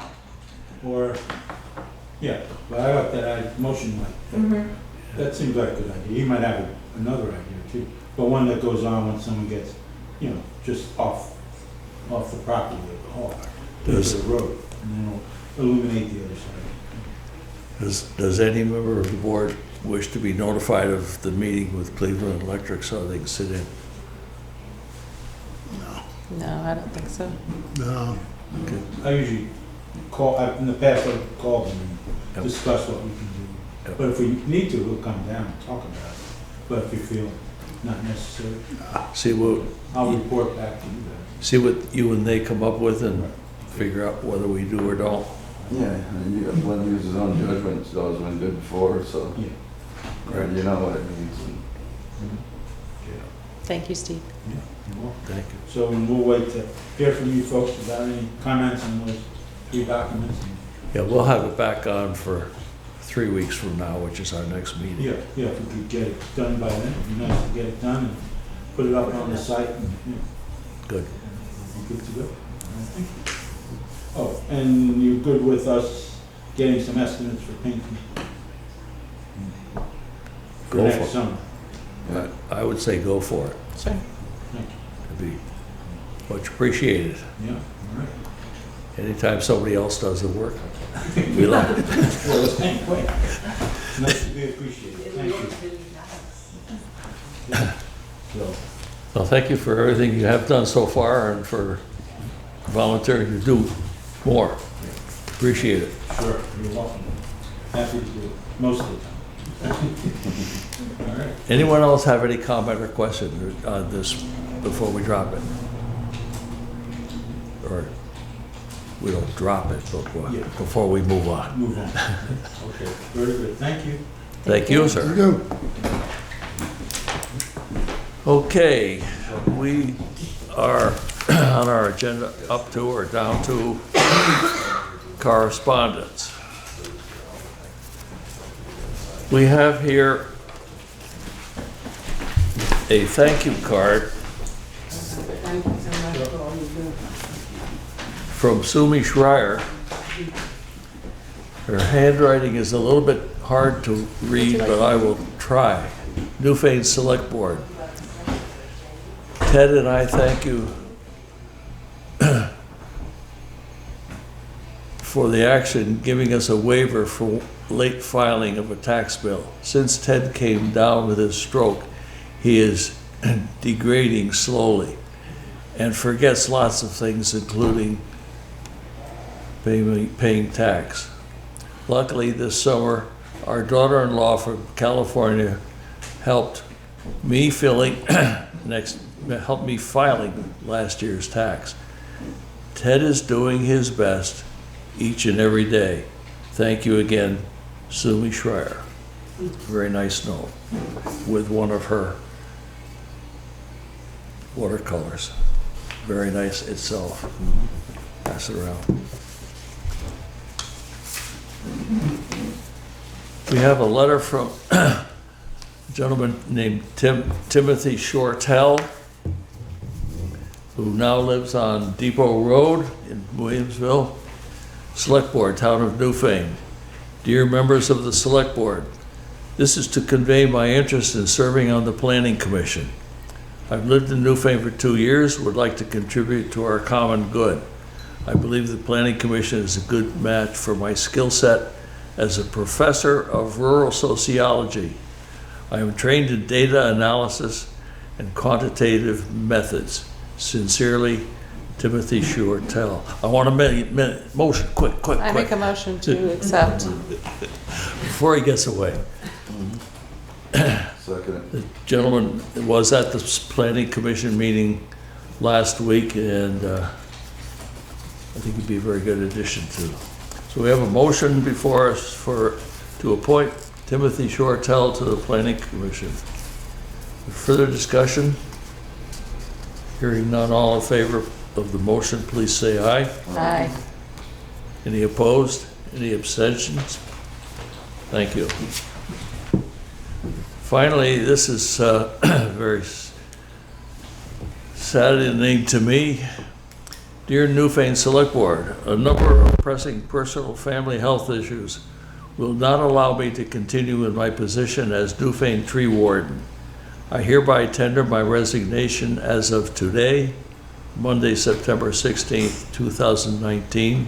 or, yeah, but I like that motion light. That seems like a good idea. You might have another idea too, but one that goes on when someone gets, you know, just off the property of the hall, to Does- the road, and then it'll illuminate the other side. Does any member of the board wish to be notified of the meeting with Cleveland Electric so they can sit in? No, I don't think so. No. I usually in the past, I've called them Yep. and discuss what we can do. Yep. But if we need to, we'll come down and talk about it. But if we feel not necessary, I'll report back to you guys. See what you and they come up with and figure out whether we do or don't. yeah, and you got one who uses his own judgment, it's always been good before, so. Yeah. Right, you know what it means. Thank you, Steve. Yeah, you're welcome. Thank you. So we'll wait to hear from you folks about any comments on those three documents. Yeah, we'll have it back on for 3 weeks from now, which is our next meeting. Yeah, if we could get it done by then, it'd be nice to get it done and put it up on the site and, Good. be good to go. Thank you. Oh, and you're good with us getting some estimates for painting? For Go next for it. summer? I would say go for it. Sure. Thank It'd be much appreciated. you. Yeah, all right. Anytime somebody else does the work, we love it. Well, it's thank you. It's nice to be appreciated. Thank you. So, Well, thank you for everything you have done so far and for volunteering to do more. Appreciate it. sure, you're welcome. Happy to do it most of the time. All right. Anyone else have any comment or question on this before we drop it? Or we don't drop it, but Yeah. before we move on. Move on. Okay, very good. Thank you. Thank you, You sir. do. Okay, we are on our agenda up to or down to correspondence. We have here a thank you card from Sumi Schreier. Her handwriting is a little bit hard to read, but I will try. Newfane Selectboard. Ted and I thank you for the action giving us a waiver for late filing of a tax bill. Since Ted came down with his stroke, he is degrading slowly and forgets lots of things, including paying tax. Luckily, this summer, our daughter-in-law from California helped me filing last year's tax. Ted is doing his best, each and every day. Thank you again, Sumi Schreier. Very nice note with one of her watercolors. Very nice itself. Pass it around. We have a letter from a gentleman named Timothy Shortell, who now lives on Depot Road in Williamsville. Select Board, Town of Newfane. Dear members of the Select Board, this is to convey my interest in serving on the Planning Commission. I've lived in Newfane for 2 years, would like to contribute to our common good. I believe the Planning Commission is a good match for my skill set as a professor of rural sociology. I am trained in data analysis and quantitative methods. Sincerely, Timothy Shortell. I want a motion, quick. I make a motion to accept. Before he gets away. Second. The gentleman was at the Planning Commission meeting last week, and I think he'd be a very good addition to. So we have a motion before us to appoint Timothy Shortell to the Planning Commission. Further discussion? Hearing none, all in favor of the motion, please say aye. Aye. Any opposed? Any abstentions? Thank you. Finally, this is very saddening to me. Dear Newfane Select Board, a number of pressing personal family health issues will not allow me to continue in my position as Newfane Tree Warden. I hereby tender my resignation as of today, Monday, September 16th, 2019.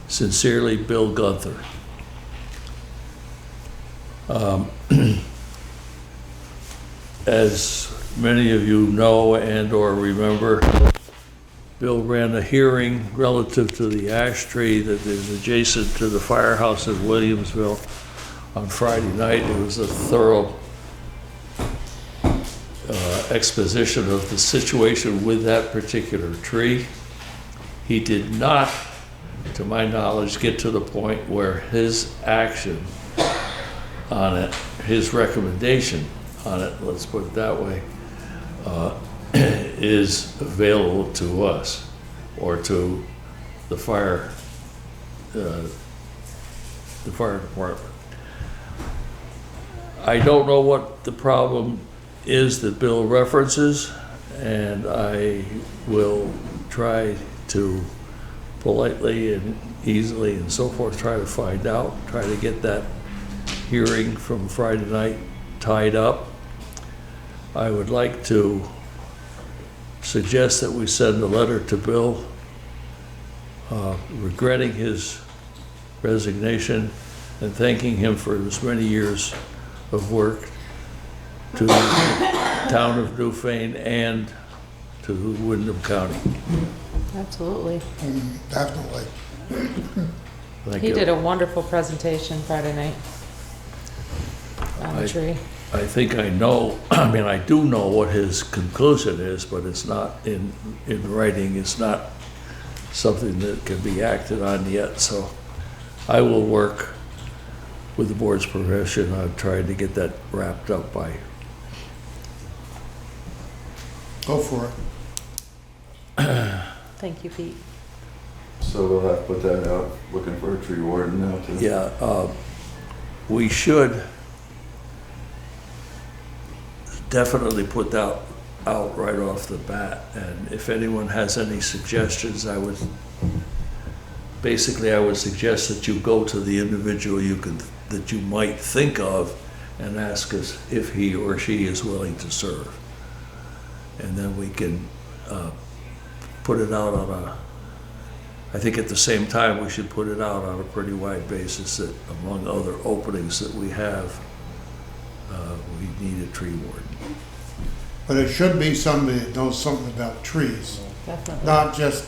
Sincerely, Bill Gunther. As many of you know and or remember, Bill ran a hearing relative to the ash tree that is adjacent to the firehouse in Williamsville on Friday night. It was a thorough exposition of the situation with that particular tree. He did not, to my knowledge, get to the point where his action on it, his recommendation on it, let's put it that way, is available to us or to the fire department. I don't know what the problem is that Bill references, and I will try to politely and easily and so forth try to find out, try to get that hearing from Friday night tied up. I would like to suggest that we send a letter to Bill regretting his resignation and thanking him for his many years of work to the town of Newfane and to Windham County. Absolutely. Definitely. Thank He you. did a wonderful presentation Friday night on the tree. I think I know, I mean, I do know what his conclusion is, but it's not in writing. It's not something that can be acted on yet. So I will work with the board's permission on trying to get that wrapped up by. Go for it. Thank you, Pete. So we'll have to put that out, looking for a tree warden now too. Yeah, we should definitely put that out right off the bat. And if anyone has any suggestions, I would suggest that you go to the individual that you might think of and ask us if he or she is willing to serve. And then we can put it out on I think at the same time we should put it out on a pretty wide basis that among other openings that we have, we need a tree warden. But it should be somebody that knows something about trees, Definitely. not just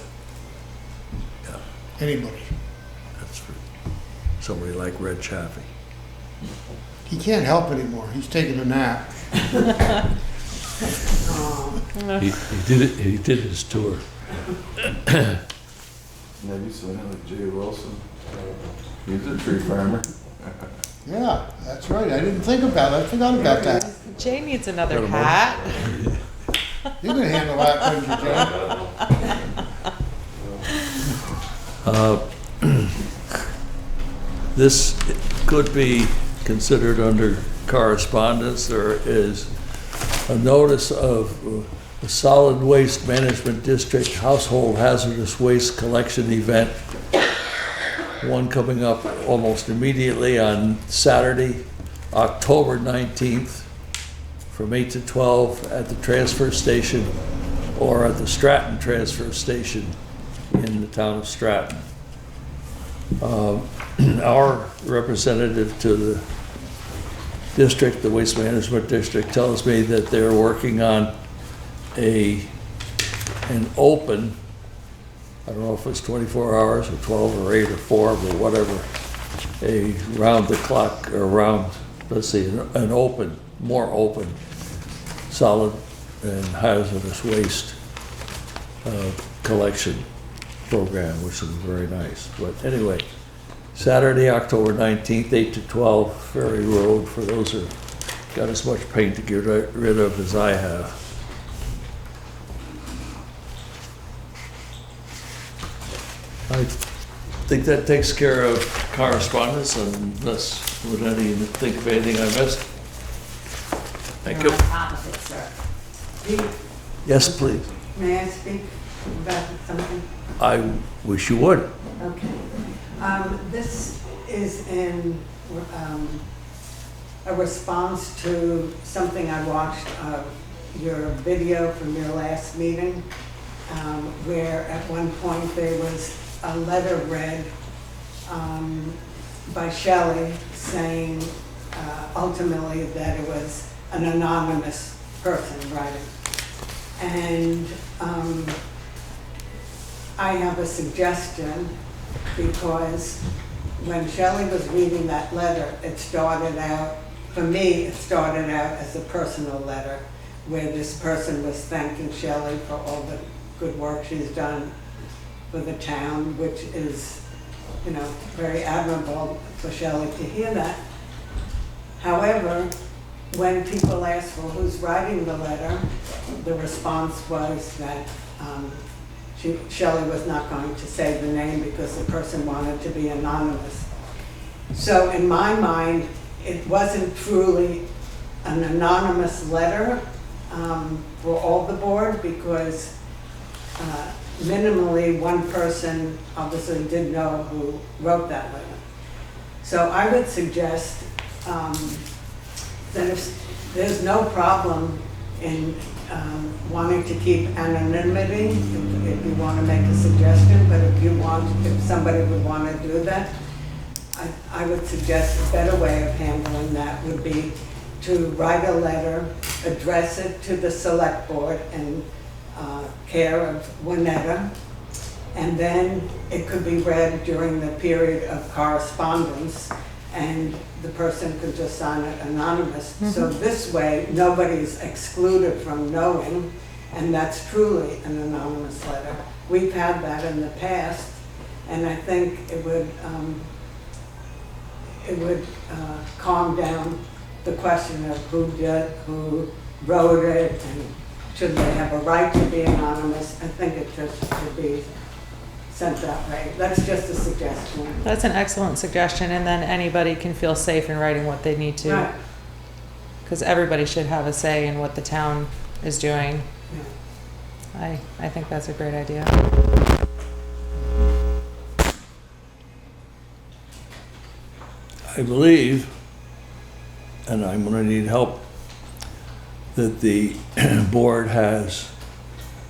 Yeah, anybody. that's true. Somebody like Red Chaffee. He can't help anymore. He's taking a nap. He did his tour. Maybe someone like Jay Wilson. He's a tree farmer. Yeah, that's right. I didn't think about it. I forgot about that. Jay needs another Got a hat. You can handle that, couldn't you, Jay? This could be considered under correspondence. There is a notice of a solid waste management district household hazardous waste collection event. One coming up almost immediately on Saturday, October 19th, from 8 to 12 at the transfer station or at the Stratton transfer station in the town of Stratton. Our representative to the district, the Waste Management District, tells me that they're working on an open, I don't know if it's 24 hours or 12 or 8 or 4 or whatever, a round the clock or round, let's see, an open, more open, solid and hazardous waste collection program, which is very nice. But anyway, Saturday, October 19th, 8 to 12, Ferry Road, for those who got as much paint to get rid of as I have. I think that takes care of correspondence, unless, would any think of anything I missed? Thank you. You're on top of it, sir. Yes, please. May I speak about something? I wish you would. Okay. This is in a response to something I watched, your video from your last meeting, where at one point there was a letter read by Shelley saying ultimately that it was an anonymous person writing. And I have a suggestion, because when Shelley was reading that letter, it started out, for me, it started out as a personal letter where this person was thanking Shelley for all the good work she's done for the town, which is, you know, very admirable for Shelley to hear that. However, when people asked, well, who's writing the letter, the response was that Shelley was not going to say the name because the person wanted to be anonymous. So in my mind, it wasn't truly an anonymous letter for all the board, because minimally one person obviously did know who wrote that letter. So I would suggest that if there's no problem in wanting to keep anonymity, if you want to make a suggestion, but if somebody would want to do that, I would suggest a better way of handling that would be to write a letter, address it to the select board in care of Winetta, and then it could be read during the period of correspondence, and the person could just sign it anonymous. Mm-hmm. So this way, nobody's excluded from knowing, and that's truly an anonymous letter. We've had that in the past, and I think it would calm down the question of who wrote it, and should they have a right to be anonymous. I think it just should be sent that way. That's just a suggestion. That's an excellent suggestion, and then anybody can feel safe in writing what they need to. Right. Because everybody should have a say in what the town is doing. Yeah. I think that's a great idea. I believe, and I'm going to need help, that the board has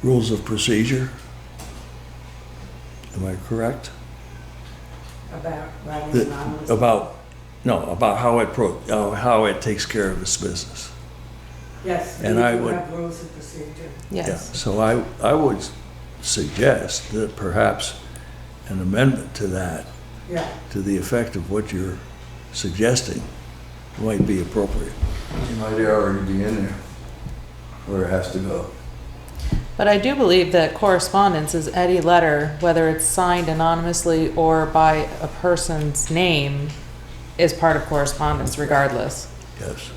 rules of procedure. Am I correct? About writing anonymous. About how it takes care of its business. Yes, and we I do would- have rules of procedure. Yes. Yeah, so I would suggest that perhaps an amendment to that, Yeah. to the effect of what you're suggesting, might be appropriate. It might already be in there, where it has to go. But I do believe that correspondence is any letter, whether it's signed anonymously or by a person's name, is part of correspondence regardless. Yes.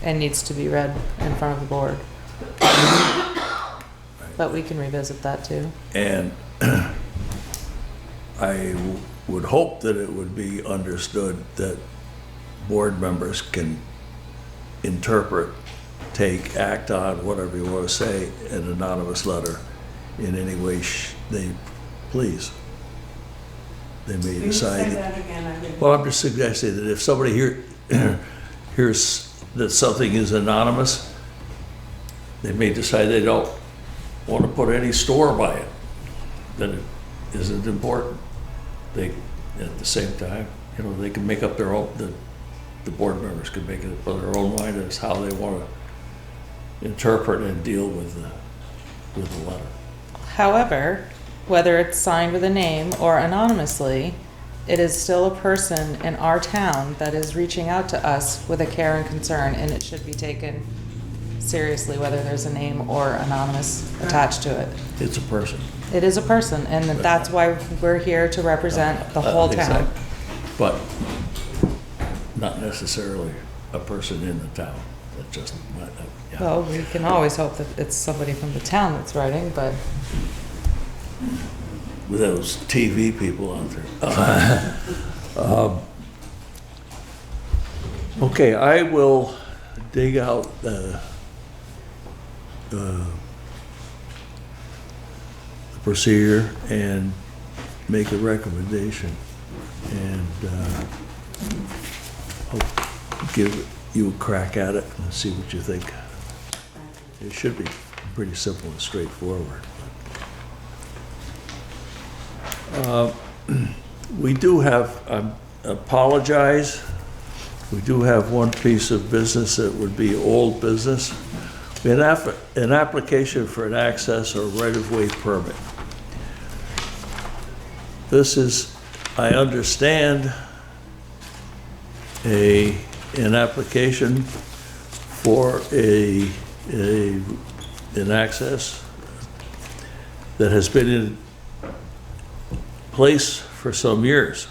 And needs to be read in front of the board. But we can revisit that too. And I would hope that it would be understood that board members can interpret, take, act on, whatever you want to say, an anonymous letter in any way they please. They may Can you say decide. that again? I didn't- Well, I'm just suggesting that if somebody hears that something is anonymous, they may decide they don't want to put any store by it, that it isn't important. They, at the same time, they can make up their own, the board members can make it up their own mind as how they want to interpret and deal with the letter. However, whether it's signed with a name or anonymously, it is still a person in our town that is reaching out to us with a care and concern, and it should be taken seriously, whether there's a name or anonymous attached to it. It's a person. It is a person, and that's why we're here to represent the whole town. Exactly. But not necessarily a person in the town. That's just, yeah. Well, we can always hope that it's somebody from the town that's writing, but With those TV people out there. Okay, I will dig out the procedure and make a recommendation, and I'll give you a crack at it and see what you think. It should be pretty simple and straightforward. We do have, I apologize, we do have one piece of business that would be old business. We have an application for an access or right-of-way permit. This is, I understand, an application for an access that has been in place for some years.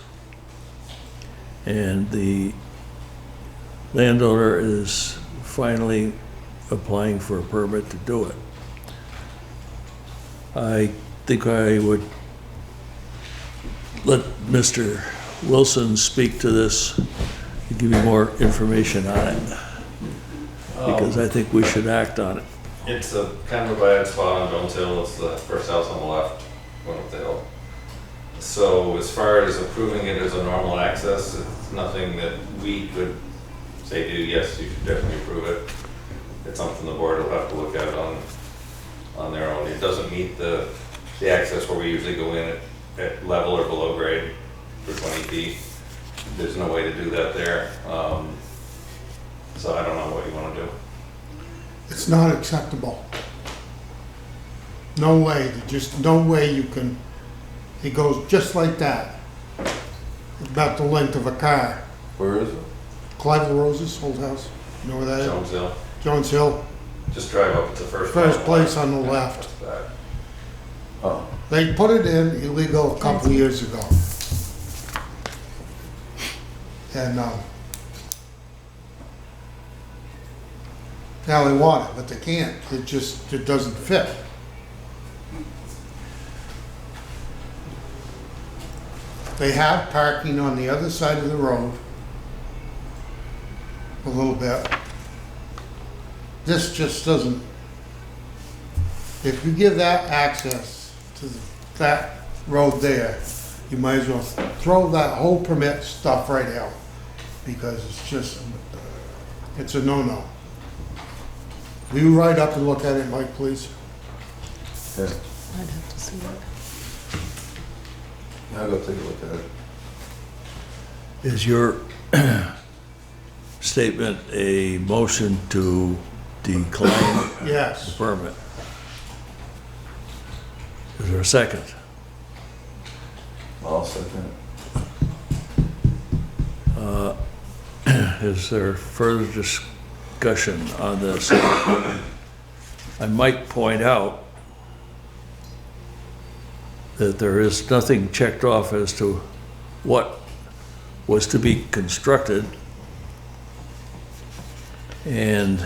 And the landowner is finally applying for a permit to do it. I think I would let Mr. Wilson speak to this and give you more information on it, because I think we should act on it. It's a kind of a bad spot on Jones Hill. It's the first house on the left, going up the hill. So as far as approving it as a normal access, it's nothing that we could say to, yes, you should definitely approve it. It's something the board will have to look at on their own. It doesn't meet the access where we usually go in at level or below grade for 20 feet. There's no way to do that there. So I don't know what you want to do. It's not acceptable. No way, just no way you can, it goes just like that. About the length of a car. Where is it? Clive LaRose's old house, you know where that is? Jones Hill, Jones Hill, just drive up. It's the first place on the left. Oh, They put it in illegal a couple of years ago. And, now they want it, but they can't. It doesn't fit. They have parking on the other side of the road, a little bit. This just doesn't, if you give that access to that road there, you might as well throw that whole permit stuff right out, because it's just, it's a no-no. Will you ride up and look at it, Mike, please? yeah. I'd have to see it. I'll go take a look at it. Is your statement a motion to decline the Yes. permit? Is there a second? I'll second it. Is there further discussion discussion on this. I might point out that there is nothing checked off as to what was to be constructed. And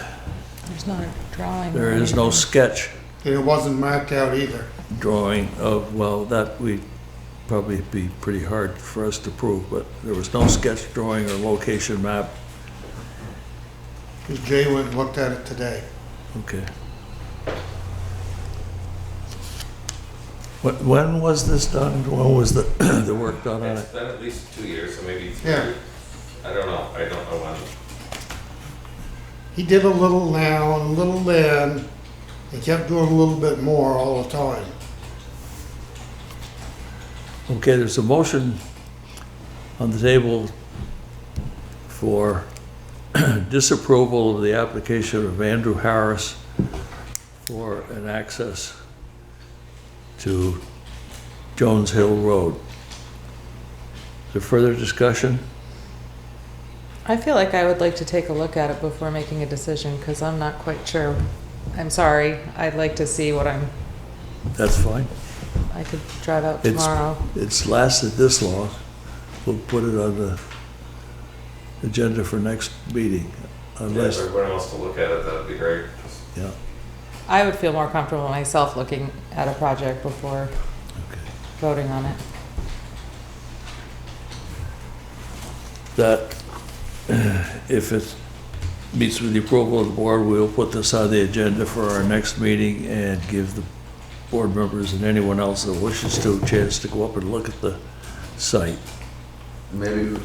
There's not a drawing. there or is no anything. sketch And it wasn't marked out either. drawing of, well, that would probably be pretty hard for us to prove, but there was no sketch drawing or location map. Because Jay went and looked at it today. Okay. When was this done? When was the, the work done on It's it? been at least 2 years, so maybe 3. Yeah. I don't know when. He did a little now and a little then. He kept doing a little bit more all the time. Okay, there's a motion on the table for disapproval of the application of Andrew Harris for an access to Jones Hill Road. Is there further discussion? I feel like I would like to take a look at it before making a decision, because I'm not quite sure. I'm sorry, I'd like to see what That's fine. I could drive out It's- tomorrow. It's lasted this long. We'll put it on the agenda for next meeting, If unless, everybody wants to look at it, that'd be great. yeah, I would feel more comfortable myself looking at a project before okay. voting on it. That, if it meets with the approval of the board, we'll put this on the agenda for our next meeting and give the board members and anyone else that wishes to a chance to go up and look at the site. Maybe we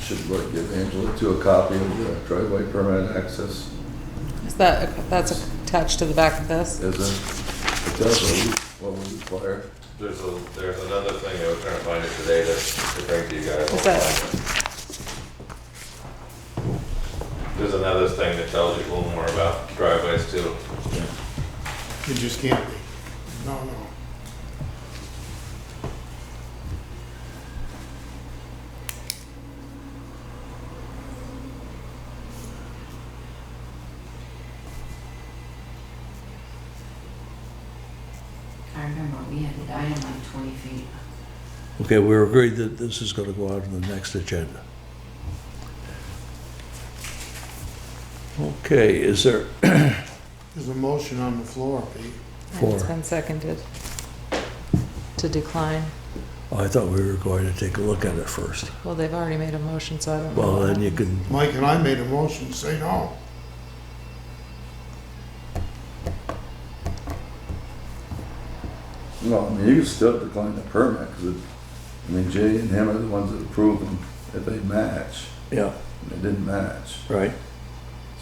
should like give Angela a copy of the driveway permit access. Is that's attached to the back of this? Is it? It does what we require. There's another thing, I was trying to find it today to bring to you guys. Is that- There's another thing that tells you a little more about driveways too. You just can't be. No, no. I remember we had the dynamite 20 feet. Okay, we're agreed that this is gonna go out on the next agenda. Okay, is there, There's a motion on the floor, Pete. And it's For- been seconded to decline. oh, I thought we were going to take a look at it first. Well, they've already made a motion, so I don't know. Well, what then you happened. can, Mike and I made a motion to say no. No, I mean, you can still decline the permit, because I mean, Jay and him are the ones that approve them if they match, yeah, and they didn't match. right.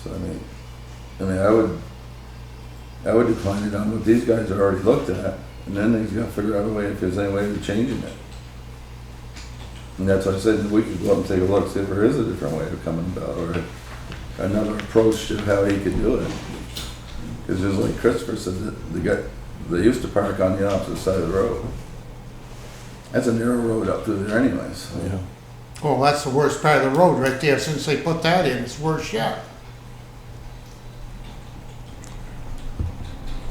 So I would decline it on what these guys have already looked at, and then he's gotta figure out a way, if there's any way of changing it. And that's why I said that we could go up and take a look, see if there is a different way of coming about, or another approach to how he could do it. Because just like Christopher said, that they used to park on the opposite side of the road. That's a narrow road up through there anyways. So. Yeah. Well, that's the worst part of the road right there. Since they put that in, it's worse yet.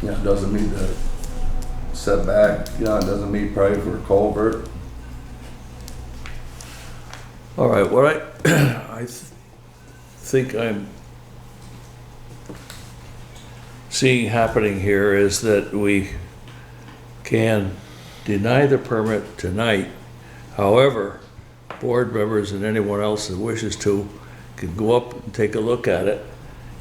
Yeah, it doesn't meet the setback, it doesn't meet probably for a culvert. All right, what I think I'm seeing happening here is that we can deny the permit tonight. However, board members and anyone else that wishes to can go up and take a look at it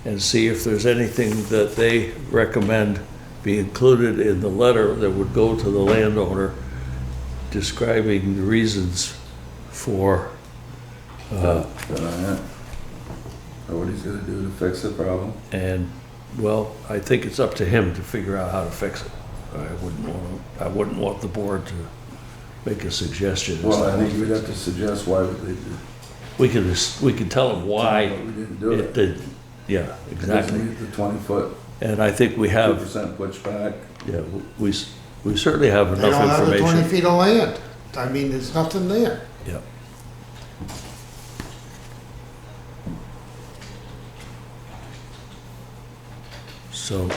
and see if there's anything that they recommend be included in the letter that would go to the landowner describing the reasons for Deny it. Or what he's gonna do to fix the problem. and, well, I think it's up to him to figure out how to fix it. I wouldn't want the board to make a suggestion. as Well, to- I think we'd have to suggest why would they do. We can tell him why But we didn't do it it. did, yeah, It doesn't exactly. meet the 20-foot, And I think we have, 2% pushback. yeah, we certainly have They enough don't have the 20 information. feet of land. I mean, there's nothing there. Yeah. So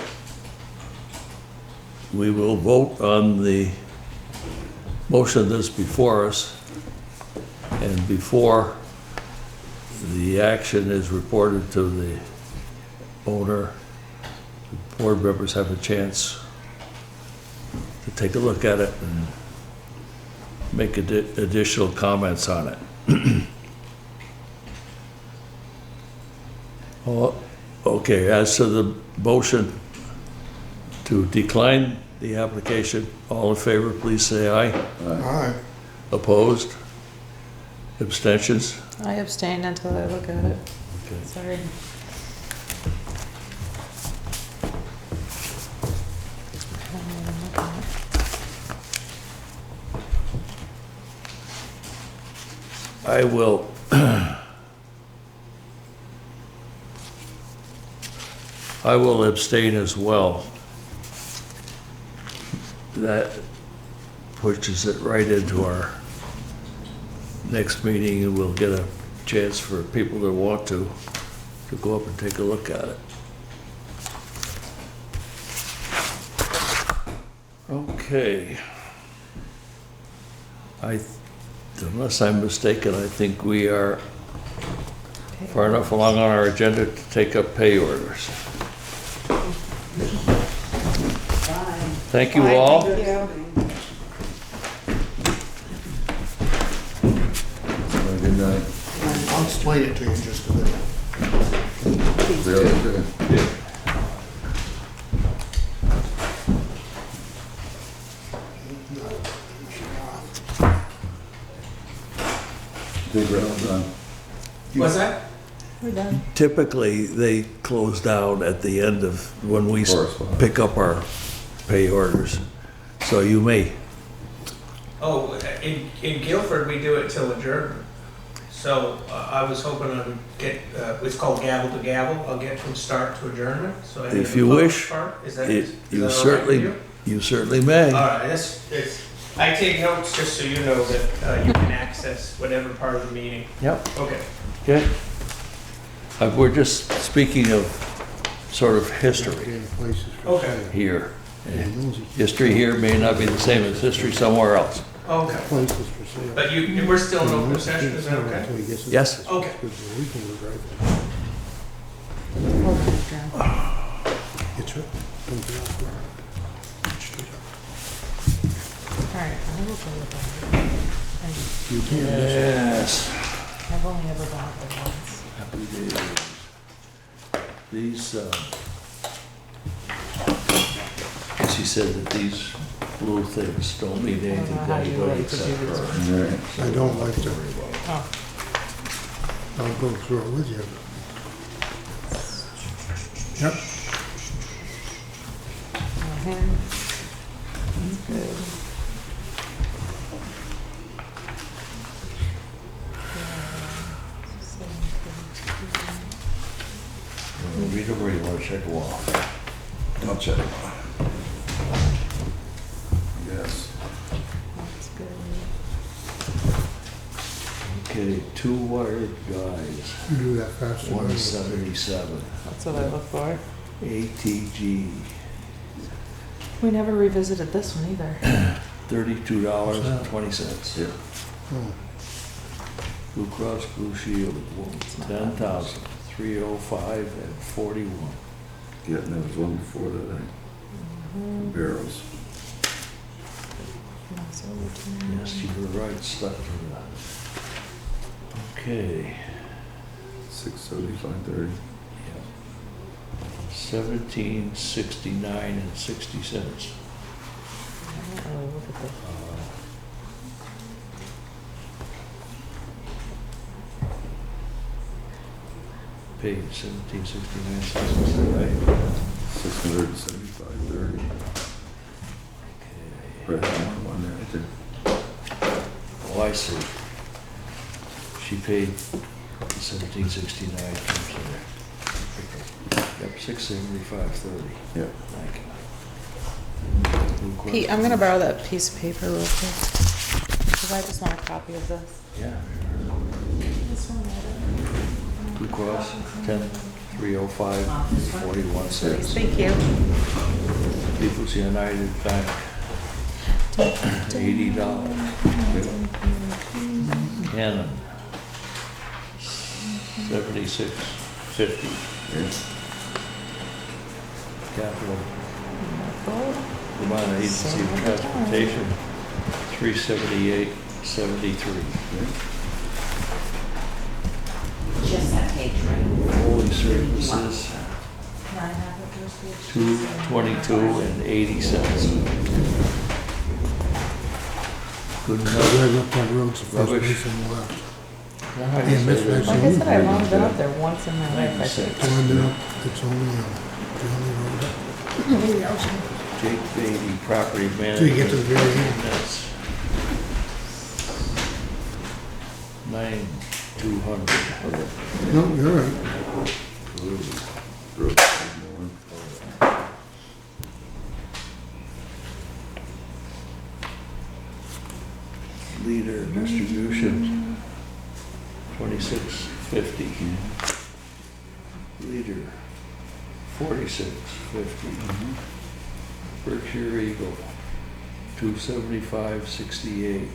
we will vote on the motion that's before us, and before the action is reported to the owner, the board members have a chance to take a look at it and make additional comments on it. Oh, okay, as to the motion to decline the application, all in favor, please say aye. All right, Opposed? Abstentions? I abstain until I look at it. Okay. Sorry. I will, I will abstain as well. That pushes it right into our next meeting, and we'll get a chance for people that want to go up and take a look at it. Okay. Unless I'm mistaken, I think we are far enough along on our agenda to take up pay orders. Thank you all. Thank you. Good night. I'll explain it to you in just a minute. Really good. Think we're all done. What's that? We're done. Typically, they close down at the end of when we Correspondence. pick up our pay orders. So you may. Oh, in Guilford, we do it till adjournment. So I was hoping I would get, it's called gavel to gavel. I'll get from start to adjournment. So I If do you the public wish, part. Is that, You is that you all right certainly, with you certainly may. you? All right, I take notes just so you know that you can access whatever part of the meeting. Yep. Okay. Okay. We're just speaking of sort of history Getting places for Okay. sale. here. And those are History here may not be the same as history somewhere else. Okay. Places for sale. But we're still in open session, is that okay? Until he gets it. Yes. Okay. Because the weekend was right. It's right. Don't get off guard. Straight up. All right, I will go with that. And You can't miss it. Yes. I've only ever bought it once. Happy days. These, she said that these blue things don't mean I don't anything know to how you anybody like to except do this. her. Right. I don't like to. Oh, I'll go through it with you. Yep. him. That's good. Read them or you want to check them off? I'll check them out. Yes. That's good. Okay, two wired guys, You do that faster. than I will. 177, That's what I look for. ATG, We never revisited this one either. $32.20. Yeah. Oh, Blue Cross Blue Shield, 10,305.41. Yeah, and there was one before that, Barrows. Yes, you were right, stuck for that. Okay. 675.30. 1769 and 60 cents. I don't really look at the. Paid 1769, 60, right? 675.30. Okay. Right, one there, right there. Oh, I see. She paid 1769 comes in there. Yep, 675.30. Yeah. Thank you. Blue Cross Pete, I'm gonna borrow that piece of paper real quick. Cause I just want a copy of this. Yeah. This one, Blue Cross, 10, $305.41. Thank you. People's United Bank, $80. Canon, $76.50. Capital Vermont Agency of Transportation, $378.73. Just that page, right? Holy Services, Can I have it, those pages? $222.80. Good enough. Right up that road's the first Rubbish. place on the left. Yeah, Like I said, I've only been up there once in my life, I think. It's only the only road up. Jake Beatty, property manager. Till you get to the very end. That's $9,200. No, you're right. Leader distribution, $26.50. Leader, $46.50. Berkshire Eagle, $275.68.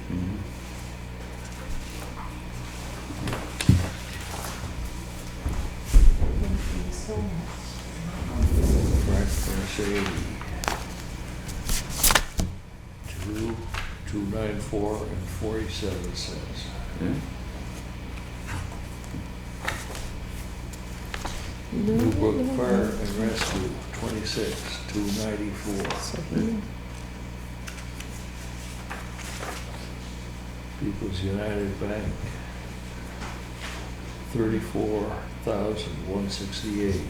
Frank Mercedes, $294.47. New Brook Fire and Rescue, $26,294. People's United Bank, $34,168.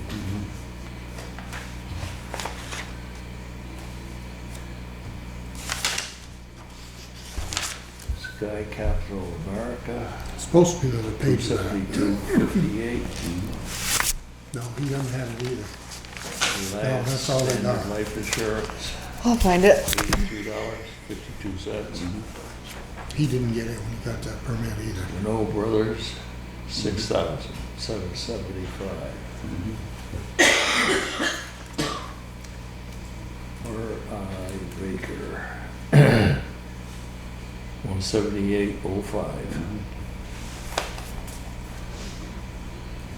Sky Capital America, It's supposed to be another page of that. $272.58. No, he doesn't have it either. Reliance that's all they Standard got. Life Insurance, I'll find it. $82.52. He didn't get it when he got that permit either. Renault Brothers, $6,775. R.I. Baker, $178.05.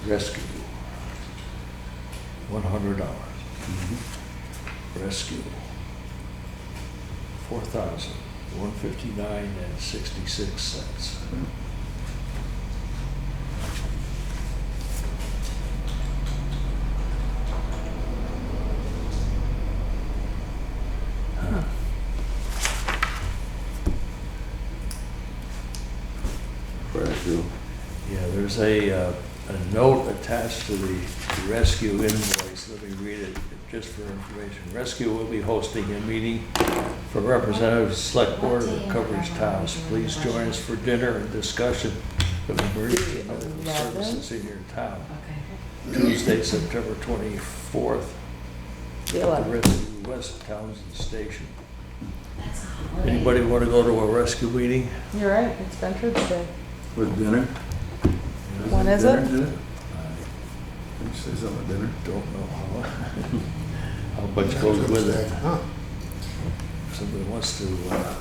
Rescue, $100. Rescue, $4,159.66. Rescue. Yeah, there's a note attached to the rescue invoice. Let me read it just for information. Rescue will be hosting a meeting for representatives of the Select Board of the coverage towns. Please join us for dinner and discussion of emergency and medical 11? services in your town. Okay. Tuesday, September 24th, The at the 11th. Rescue West Townsend Station. That's a holiday. Anybody want to go to a rescue meeting? You're right, it's Veterans Day. With dinner? When is Dinner, it? did it? Did you say something with dinner? Don't know how much goes with it. Huh. If somebody wants to look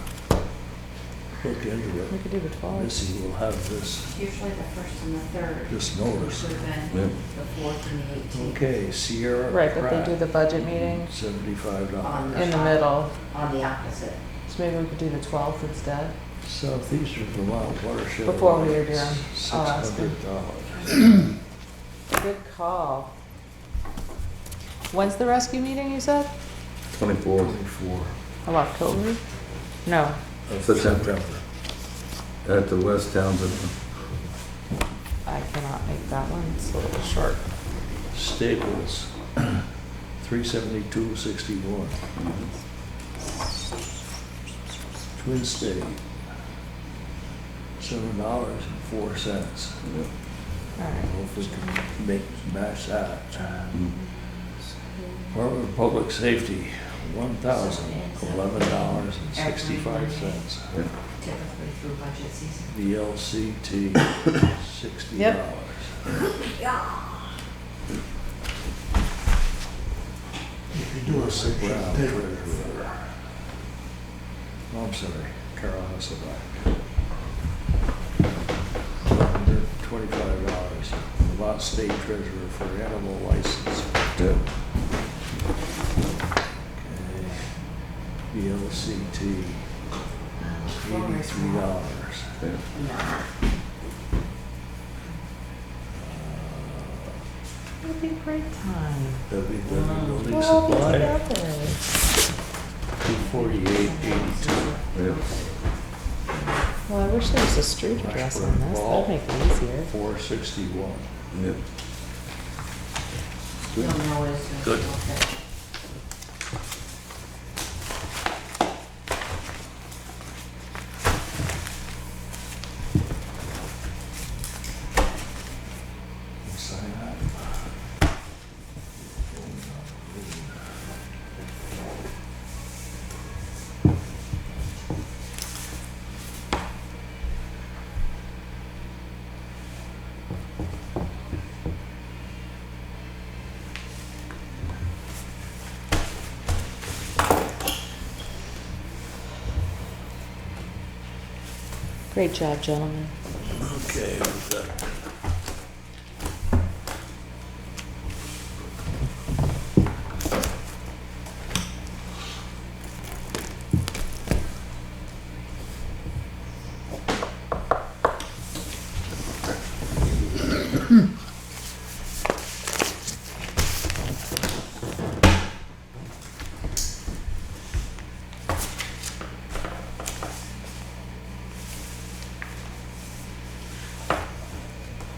into We it, could do the 12th. Missy will have this Usually the first and the third. this notice. Should have Yeah. been the fourth and the 18th. Okay, Sierra Right, but they do Pratt, the budget meeting $75. in the middle, On the opposite. so maybe we could do the 12th instead. Southeastern Vermont Watershed. Before we Alliance, adjourn, I'll ask him. $600. Good call. When's the rescue meeting, you said? 24th. 24. Of October? No. Of September. At the West Townsend. I cannot make that one, it's a little short. Staples, $372.61. Twin State, $7.04. All right. I don't know if we can match that. Department of Public Safety, $1,011.65. Typically through budget season. VLCT, $60. Yeah. you do it, so you should Brown, take it. treasurer. Oh, I'm sorry, Carol Hasselback. $125, Vermont State Treasurer for animal license. Yeah. Okay. VLCT, $83. Yeah. It'd be a great time. WW Building We'll all be Supply, together. $248.82. Yeah. Well, I wish there was a street address on this. That'd make it easier. $461. Yeah. You'll know as soon as Good. okay. Sign that. Great job, gentlemen. Okay, with that.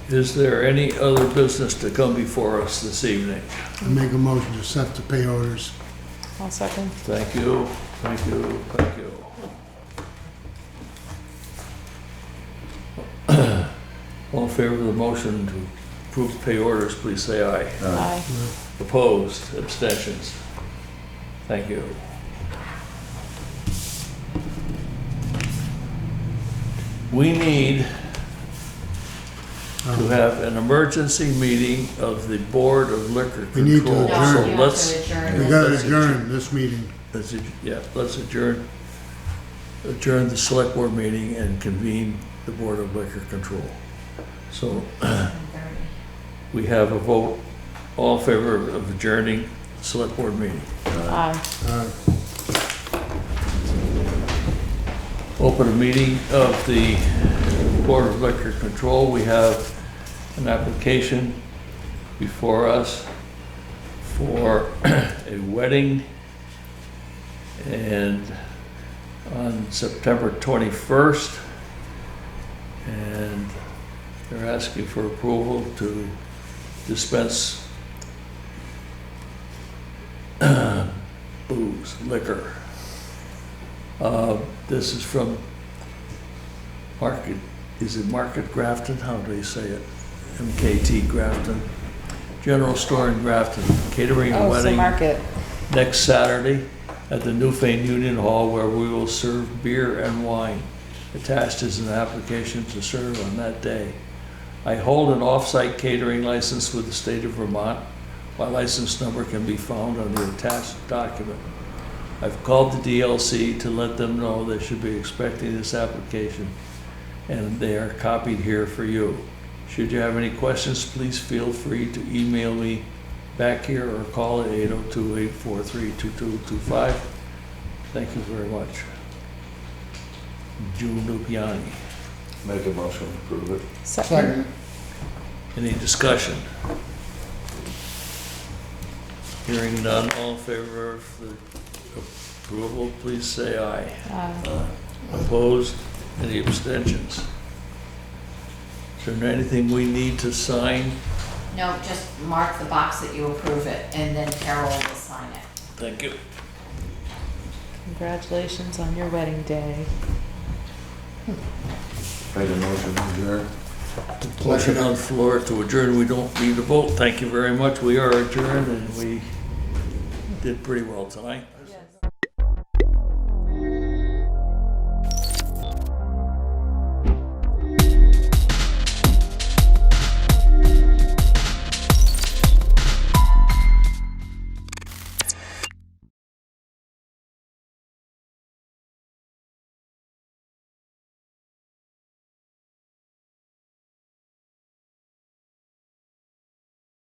Is there any other business to come before us this evening? I make a motion to set the pay orders. I'll second. Thank you, thank you, thank you. All in favor of the motion to approve pay orders, please say aye. Aye. Opposed, abstentions? Thank you. We need to have an emergency meeting of the Board of Liquor We need to Control. No, adjourn. So you have let's, to adjourn. We this. gotta Let's adjourn this meeting. let's adjourn the select board meeting and convene the Board of Liquor Control. So we have a vote, all in favor of adjourning the select board meeting. Aye. Open a meeting of the Board of Liquor Control. We have an application before us for a wedding, and on September 21st, and they're asking for approval to dispense booze, liquor. This is from Market, is it Market Grafton? How do you say it? MKT Grafton. General Store in Grafton, catering a Oh, so wedding market. next Saturday at the Newfane Union Hall, where we will serve beer and wine. Attached is an application to serve on that day. I hold an off-site catering license with the state of Vermont. My license number can be found on the attached document. I've called the DLC to let them know they should be expecting this application, and they are copied here for you. Should you have any questions, please feel free to email me back here or call at 802-843-2225. Thank you very much. June Lupiani. Make a motion to approve it. Second. Any discussion? Hearing none, all in favor of the approval, please say aye. Aye. Opposed? Any abstentions? Is there anything we need to sign? No, just mark the box that you approve it, and then Carol will sign it. Thank you. Congratulations on your wedding day. Make a motion to adjourn. Motion on the floor to adjourn. We don't need a vote. Thank you very much. We are adjourned, and we did pretty well tonight. Yes.